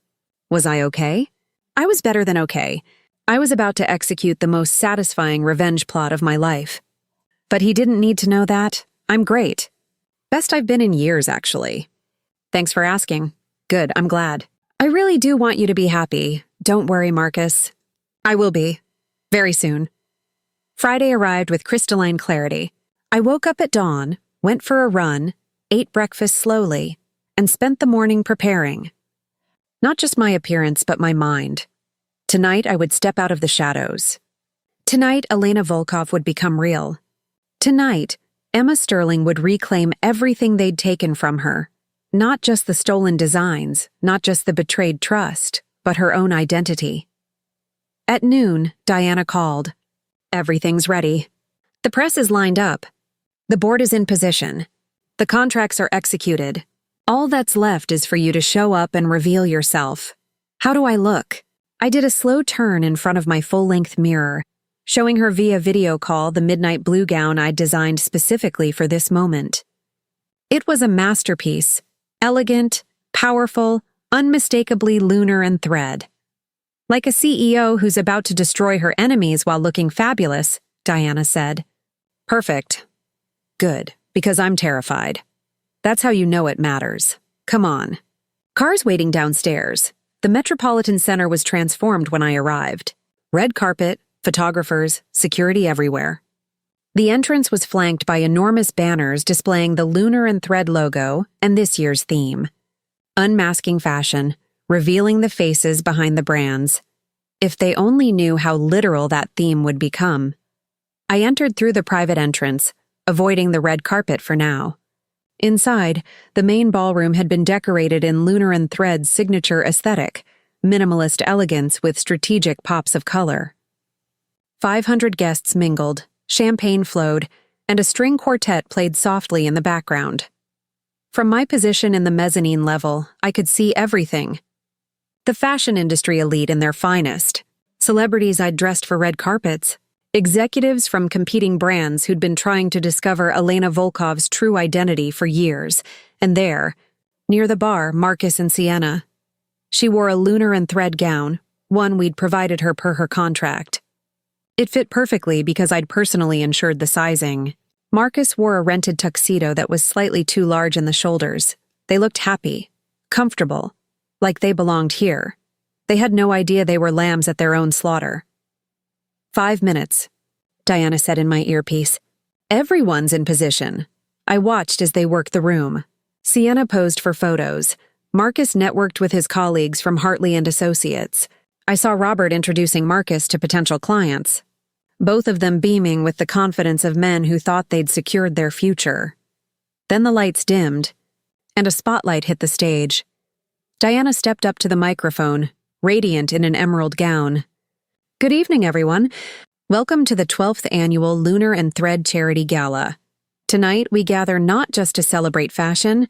Was I okay? I was better than okay. I was about to execute the most satisfying revenge plot of my life. But he didn't need to know that. I'm great. Best I've been in years, actually. Thanks for asking. Good, I'm glad. I really do want you to be happy. Don't worry, Marcus. I will be. Very soon. Friday arrived with crystalline clarity. I woke up at dawn, went for a run, ate breakfast slowly, and spent the morning preparing. Not just my appearance, but my mind. Tonight I would step out of the shadows. Tonight Elena Volkov would become real. Tonight, Emma Sterling would reclaim everything they'd taken from her. Not just the stolen designs, not just the betrayed trust, but her own identity. At noon, Diana called. Everything's ready. The press is lined up. The board is in position. The contracts are executed. All that's left is for you to show up and reveal yourself. How do I look? I did a slow turn in front of my full-length mirror, showing her via video call the midnight blue gown I'd designed specifically for this moment. It was a masterpiece, elegant, powerful, unmistakably lunar and thread. Like a CEO who's about to destroy her enemies while looking fabulous, Diana said. Perfect. Good, because I'm terrified. That's how you know it matters. Come on. Cars waiting downstairs. The Metropolitan Center was transformed when I arrived. Red carpet, photographers, security everywhere. The entrance was flanked by enormous banners displaying the Lunar and Thread logo and this year's theme. Unmasking fashion, revealing the faces behind the brands. If they only knew how literal that theme would become. I entered through the private entrance, avoiding the red carpet for now. Inside, the main ballroom had been decorated in Lunar and Thread's signature aesthetic, minimalist elegance with strategic pops of color. 500 guests mingled, champagne flowed, and a string quartet played softly in the background. From my position in the mezzanine level, I could see everything. The fashion industry elite in their finest, celebrities I'd dressed for red carpets, executives from competing brands who'd been trying to discover Elena Volkov's true identity for years, and there, near the bar, Marcus and Sienna. She wore a Lunar and Thread gown, one we'd provided her per her contract. It fit perfectly because I'd personally ensured the sizing. Marcus wore a rented tuxedo that was slightly too large in the shoulders. They looked happy, comfortable, like they belonged here. They had no idea they were lambs at their own slaughter. 5 minutes, Diana said in my earpiece. Everyone's in position. I watched as they worked the room. Sienna posed for photos. Marcus networked with his colleagues from Hartley and Associates. I saw Robert introducing Marcus to potential clients, both of them beaming with the confidence of men who thought they'd secured their future. Then the lights dimmed, and a spotlight hit the stage. Diana stepped up to the microphone, radiant in an emerald gown. Good evening, everyone. Welcome to the 12th annual Lunar and Thread Charity Gala. Tonight, we gather not just to celebrate fashion,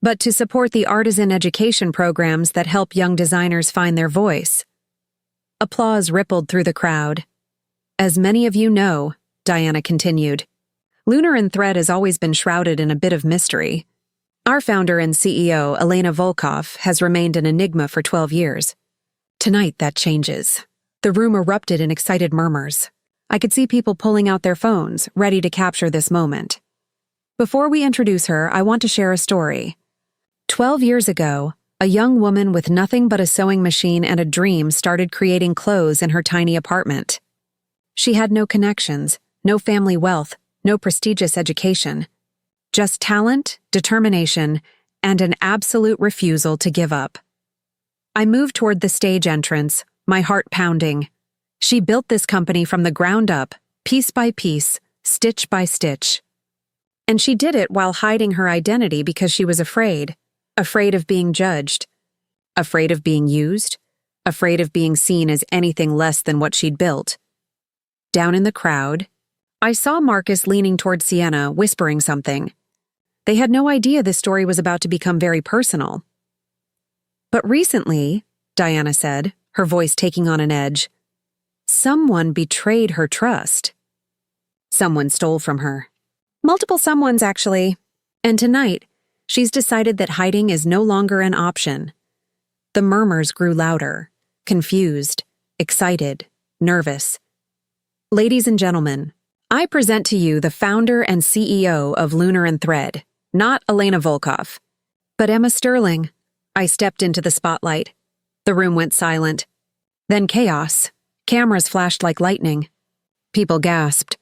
but to support the artisan education programs that help young designers find their voice. Applause rippled through the crowd. As many of you know, Diana continued, Lunar and Thread has always been shrouded in a bit of mystery. Our founder and CEO, Elena Volkov, has remained an enigma for 12 years. Tonight, that changes. The room erupted in excited murmurs. I could see people pulling out their phones, ready to capture this moment. Before we introduce her, I want to share a story. 12 years ago, a young woman with nothing but a sewing machine and a dream started creating clothes in her tiny apartment. She had no connections, no family wealth, no prestigious education. Just talent, determination, and an absolute refusal to give up. I moved toward the stage entrance, my heart pounding. She built this company from the ground up, piece by piece, stitch by stitch. And she did it while hiding her identity because she was afraid of being judged, afraid of being used, afraid of being seen as anything less than what she'd built. Down in the crowd, I saw Marcus leaning toward Sienna, whispering something. They had no idea this story was about to become very personal. But recently, Diana said, her voice taking on an edge, someone betrayed her trust. Someone stole from her. Multiple someones, actually. And tonight, she's decided that hiding is no longer an option. The murmurs grew louder, confused, excited, nervous. Ladies and gentlemen, I present to you the founder and CEO of Lunar and Thread, not Elena Volkov, but Emma Sterling. I stepped into the spotlight. The room went silent. Then chaos. Cameras flashed like lightning. People gasped.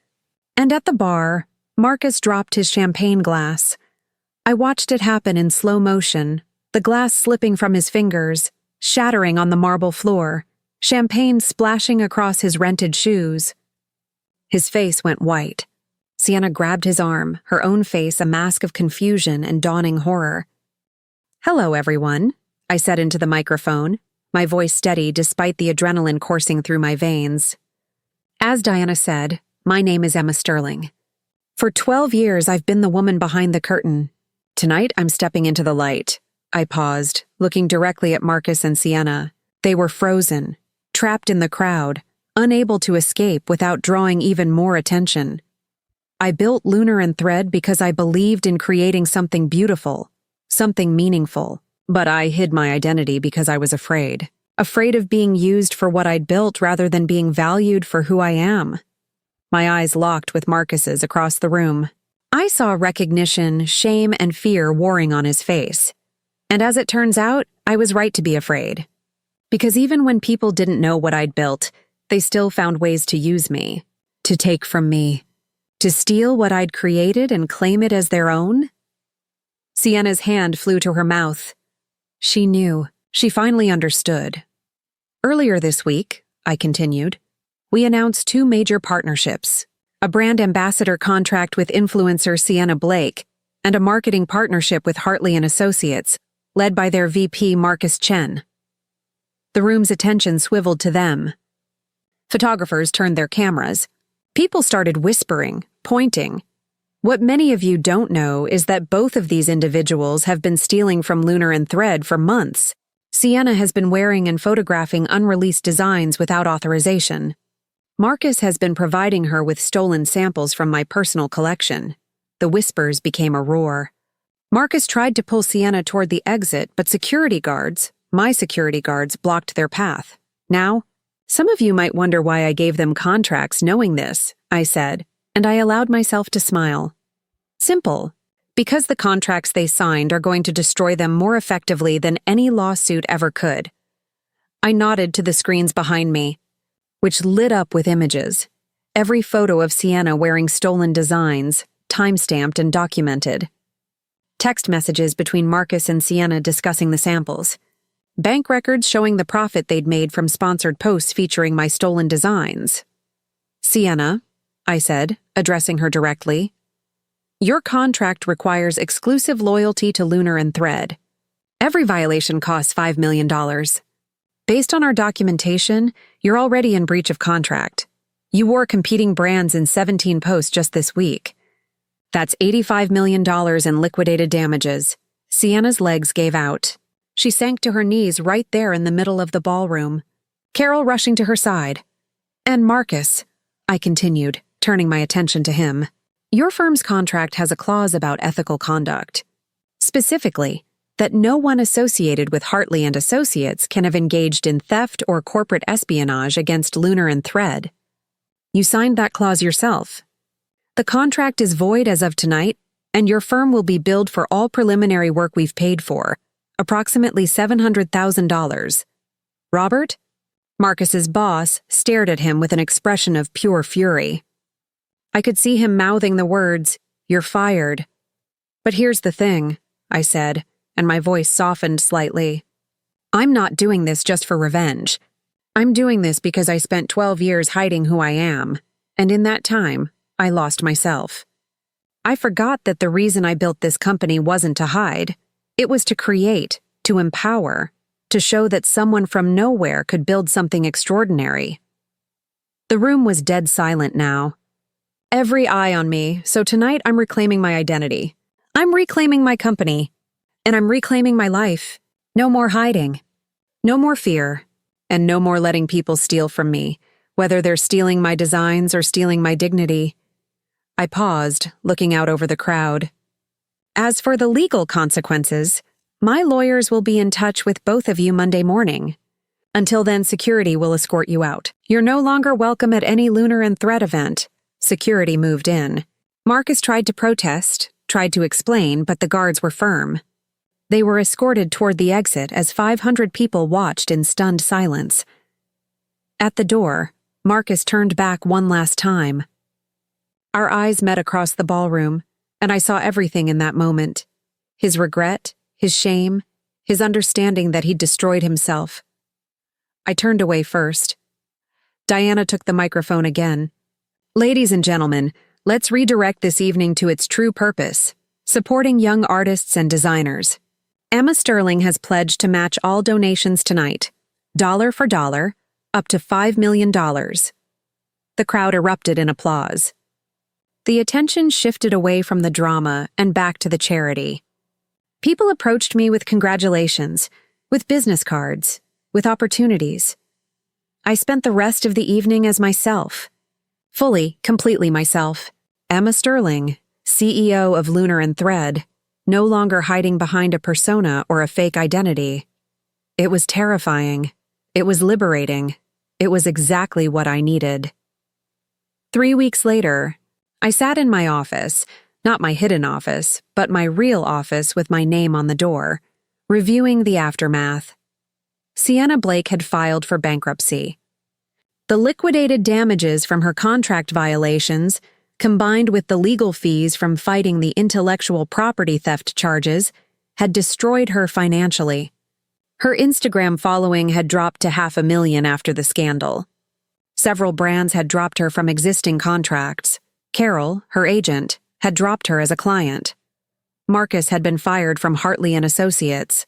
And at the bar, Marcus dropped his champagne glass. I watched it happen in slow motion, the glass slipping from his fingers, shattering on the marble floor, champagne splashing across his rented shoes. His face went white. Sienna grabbed his arm, her own face a mask of confusion and dawning horror. "Hello, everyone," I said into the microphone, my voice steady despite the adrenaline coursing through my veins. "As Diana said, my name is Emma Sterling. For 12 years, I've been the woman behind the curtain. Tonight, I'm stepping into the light." I paused, looking directly at Marcus and Sienna. They were frozen, trapped in the crowd, unable to escape without drawing even more attention. I built Lunar and Thread because I believed in creating something beautiful, something meaningful, but I hid my identity because I was afraid of being used for what I'd built rather than being valued for who I am. My eyes locked with Marcus's across the room. I saw recognition, shame, and fear warring on his face. And as it turns out, I was right to be afraid. Because even when people didn't know what I'd built, they still found ways to use me, to take from me, to steal what I'd created and claim it as their own. Sienna's hand flew to her mouth. She knew. She finally understood. "Earlier this week," I continued, "we announced 2 major partnerships, a brand ambassador contract with influencer Sienna Blake and a marketing partnership with Hartley & Associates, led by their VP Marcus Chen." The room's attention swiveled to them. Photographers turned their cameras. People started whispering, pointing. What many of you don't know is that both of these individuals have been stealing from Lunar and Thread for months. Sienna has been wearing and photographing unreleased designs without authorization. Marcus has been providing her with stolen samples from my personal collection. The whispers became a roar. Marcus tried to pull Sienna toward the exit, but my security guards, blocked their path. Now, some of you might wonder why I gave them contracts knowing this, I said, and I allowed myself to smile. Simple. Because the contracts they signed are going to destroy them more effectively than any lawsuit ever could. I nodded to the screens behind me, which lit up with images. Every photo of Sienna wearing stolen designs, time-stamped and documented. Text messages between Marcus and Sienna discussing the samples. Bank records showing the profit they'd made from sponsored posts featuring my stolen designs. "Sienna," I said, addressing her directly, "your contract requires exclusive loyalty to Lunar and Thread. Every violation costs $5 million. Based on our documentation, you're already in breach of contract. You wore competing brands in 17 posts just this week. That's $85 million in liquidated damages." Sienna's legs gave out. She sank to her knees right there in the middle of the ballroom, Carol rushing to her side. "And Marcus," I continued, turning my attention to him, "your firm's contract has a clause about ethical conduct. Specifically, that no one associated with Hartley & Associates can have engaged in theft or corporate espionage against Lunar and Thread. You signed that clause yourself. The contract is void as of tonight, and your firm will be billed for all preliminary work we've paid for, approximately $700,000. Robert?" Marcus's boss stared at him with an expression of pure fury. I could see him mouthing the words, "You're fired." "But here's the thing," I said, and my voice softened slightly. "I'm not doing this just for revenge. I'm doing this because I spent 12 years hiding who I am, and in that time, I lost myself. I forgot that the reason I built this company wasn't to hide. It was to create, to empower, to show that someone from nowhere could build something extraordinary." The room was dead silent now. Every eye on me, so tonight I'm reclaiming my identity. I'm reclaiming my company. And I'm reclaiming my life. No more hiding. No more fear. And no more letting people steal from me, whether they're stealing my designs or stealing my dignity. I paused, looking out over the crowd. As for the legal consequences, my lawyers will be in touch with both of you Monday morning. Until then, security will escort you out. You're no longer welcome at any Lunar and Thread event. Security moved in. Marcus tried to protest, tried to explain, but the guards were firm. They were escorted toward the exit as 500 people watched in stunned silence. At the door, Marcus turned back one last time. Our eyes met across the ballroom, and I saw everything in that moment. his regret, his shame, his understanding that he'd destroyed himself. I turned away first. Diana took the microphone again. Ladies and gentlemen, let's redirect this evening to its true purpose, supporting young artists and designers. Emma Sterling has pledged to match all donations tonight, dollar for dollar, up to $5 million. The crowd erupted in applause. The attention shifted away from the drama and back to the charity. People approached me with congratulations, with business cards, with opportunities. I spent the rest of the evening as myself. Fully, completely myself. Emma Sterling, CEO of Lunar and Thread, no longer hiding behind a persona or a fake identity. It was terrifying. It was liberating. It was exactly what I needed. 3 weeks later, I sat in my office, not my hidden office, but my real office with my name on the door, reviewing the aftermath. Sienna Blake had filed for bankruptcy. The liquidated damages from her contract violations, combined with the legal fees from fighting the intellectual property theft charges, had destroyed her financially. Her Instagram following had dropped to 500,000 after the scandal. Several brands had dropped her from existing contracts. Carol, her agent, had dropped her as a client. Marcus had been fired from Hartley & Associates.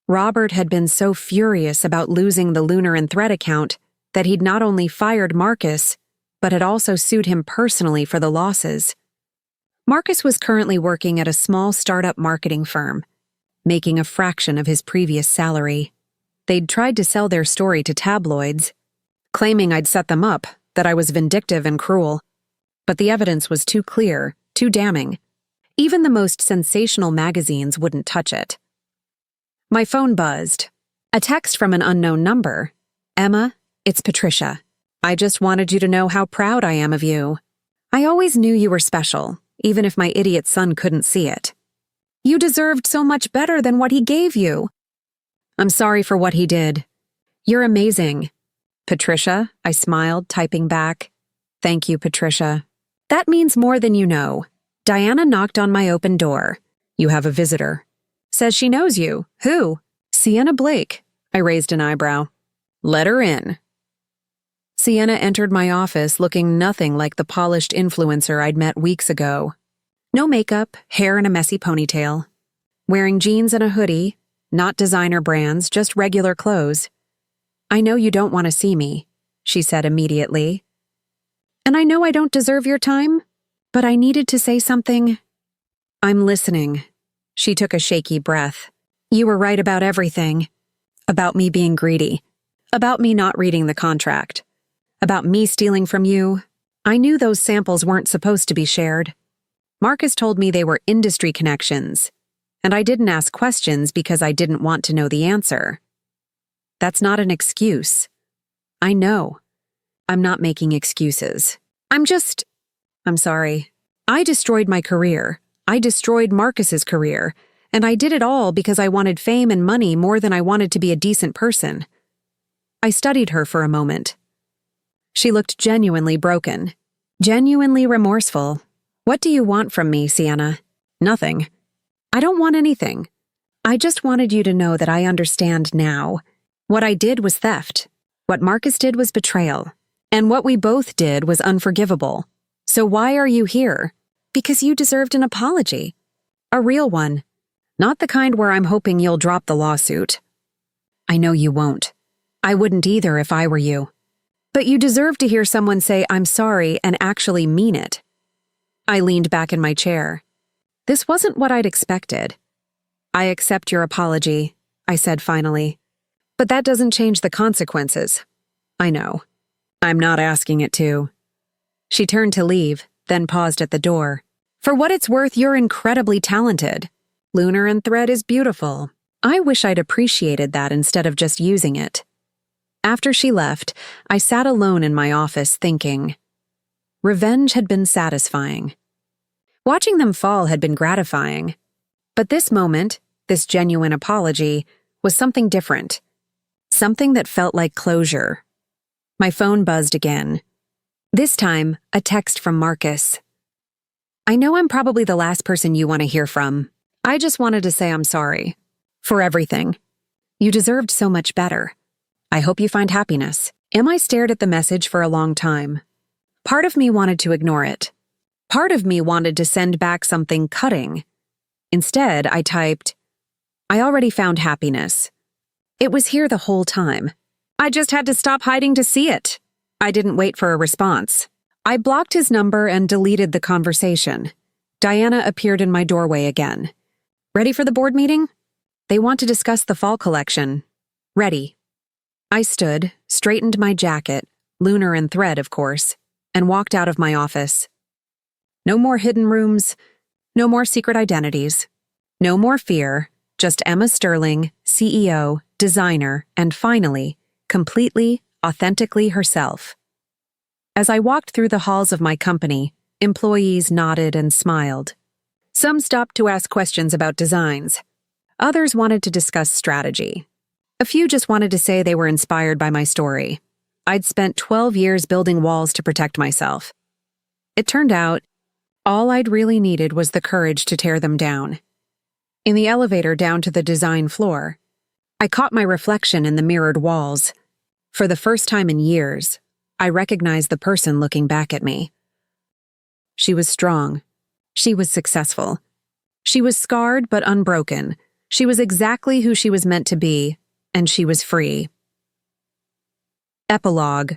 Robert had been so furious about losing the Lunar and Thread account that he'd not only fired Marcus, but had also sued him personally for the losses. Marcus was currently working at a small startup marketing firm, making a fraction of his previous salary. They'd tried to sell their story to tabloids, claiming I'd set them up, that I was vindictive and cruel. But the evidence was too clear, too damning. Even the most sensational magazines wouldn't touch it. My phone buzzed. A text from an unknown number. Emma, it's Patricia. I just wanted you to know how proud I am of you. I always knew you were special, even if my idiot son couldn't see it. You deserved so much better than what he gave you. I'm sorry for what he did. You're amazing. Patricia, I smiled, typing back. Thank you, Patricia. That means more than you know. Diana knocked on my open door. You have a visitor. Says she knows you. Who? Sienna Blake. I raised an eyebrow. Let her in. Sienna entered my office looking nothing like the polished influencer I'd met weeks ago. No makeup, hair in a messy ponytail. Wearing jeans and a hoodie, not designer brands, just regular clothes. I know you don't want to see me, she said immediately. And I know I don't deserve your time, but I needed to say something. I'm listening. She took a shaky breath. You were right about everything. About me being greedy. About me not reading the contract. About me stealing from you. I knew those samples weren't supposed to be shared. Marcus told me they were industry connections, and I didn't ask questions because I didn't want to know the answer. That's not an excuse. I know. I'm not making excuses. I'm sorry. I destroyed my career. I destroyed Marcus's career, and I did it all because I wanted fame and money more than I wanted to be a decent person. I studied her for a moment. She looked genuinely broken, genuinely remorseful. What do you want from me, Sienna? Nothing. I don't want anything. I just wanted you to know that I understand now. What I did was theft. What Marcus did was betrayal. And what we both did was unforgivable. So why are you here? Because you deserved an apology. A real one. Not the kind where I'm hoping you'll drop the lawsuit. I know you won't. I wouldn't either if I were you. But you deserve to hear someone say I'm sorry and actually mean it. I leaned back in my chair. This wasn't what I'd expected. I accept your apology, I said finally. But that doesn't change the consequences. I know. I'm not asking it to. She turned to leave, then paused at the door. For what it's worth, you're incredibly talented. Lunar and Thread is beautiful. I wish I'd appreciated that instead of just using it. After she left, I sat alone in my office thinking. Revenge had been satisfying. Watching them fall had been gratifying. But this moment, this genuine apology, was something different. Something that felt like closure. My phone buzzed again. This time, a text from Marcus. I know I'm probably the last person you want to hear from, I just wanted to say I'm sorry. For everything. You deserved so much better. I hope you find happiness. I stared at the message for a long time. Part of me wanted to ignore it. Part of me wanted to send back something cutting. Instead, I typed, I already found happiness. It was here the whole time. I just had to stop hiding to see it. I didn't wait for a response. I blocked his number and deleted the conversation. Diana appeared in my doorway again. Ready for the board meeting? They want to discuss the fall collection. Ready. I stood, straightened my jacket, Lunar and Thread, of course, and walked out of my office. No more hidden rooms, no more secret identities, no more fear, just Emma Sterling, CEO, designer, and finally, completely, authentically herself. As I walked through the halls of my company, employees nodded and smiled. Some stopped to ask questions about designs. Others wanted to discuss strategy. A few just wanted to say they were inspired by my story. I'd spent 12 years building walls to protect myself. It turned out, all I'd really needed was the courage to tear them down. In the elevator down to the design floor, I caught my reflection in the mirrored walls. For the first time in years, I recognized the person looking back at me. She was strong. She was successful. She was scarred but unbroken. She was exactly who she was meant to be, and she was free. Epilogue.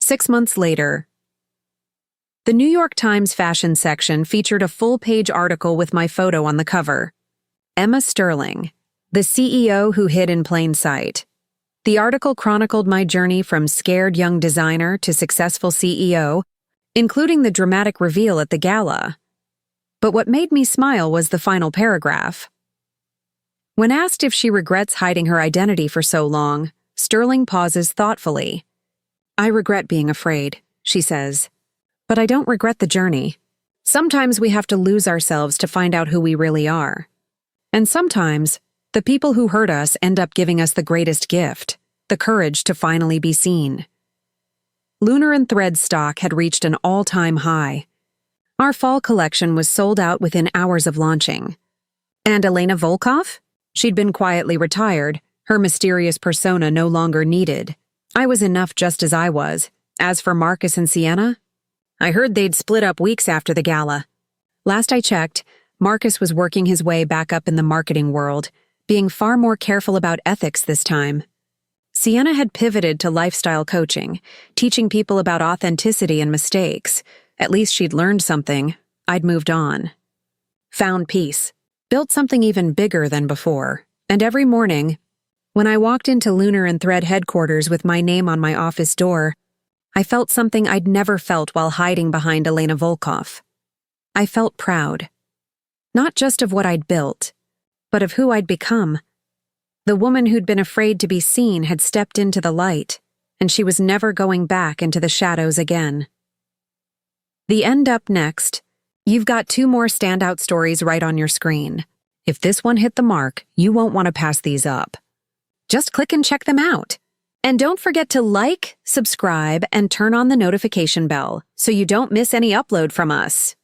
6 months later. The New York Times fashion section featured a full-page article with my photo on the cover. Emma Sterling, the CEO who hid in plain sight. The article chronicled my journey from scared young designer to successful CEO, including the dramatic reveal at the gala. But what made me smile was the final paragraph. When asked if she regrets hiding her identity for so long, Sterling pauses thoughtfully. I regret being afraid, she says. But I don't regret the journey. Sometimes we have to lose ourselves to find out who we really are. And sometimes, the people who hurt us end up giving us the greatest gift, the courage to finally be seen. Lunar and Thread stock had reached an all-time high. Our fall collection was sold out within hours of launching. And Elena Volkov? She'd been quietly retired, her mysterious persona no longer needed. I was enough just as I was. As for Marcus and Sienna, I heard they'd split up weeks after the gala. Last I checked, Marcus was working his way back up in the marketing world, being far more careful about ethics this time. Sienna had pivoted to lifestyle coaching, teaching people about authenticity and mistakes. At least she'd learned something. I'd moved on. Found peace. Built something even bigger than before. And every morning, when I walked into Lunar and Thread headquarters with my name on my office door, I felt something I'd never felt while hiding behind Elena Volkov. I felt proud. Not just of what I'd built, but of who I'd become. The woman who'd been afraid to be seen had stepped into the light, and she was never going back into the shadows again. The end up next. You've got 2 more standout stories right on your screen. If this one hit the mark, you won't want to pass these up. Just click and check them out. And don't forget to like, subscribe, and turn on the notification bell so you don't miss any upload from us.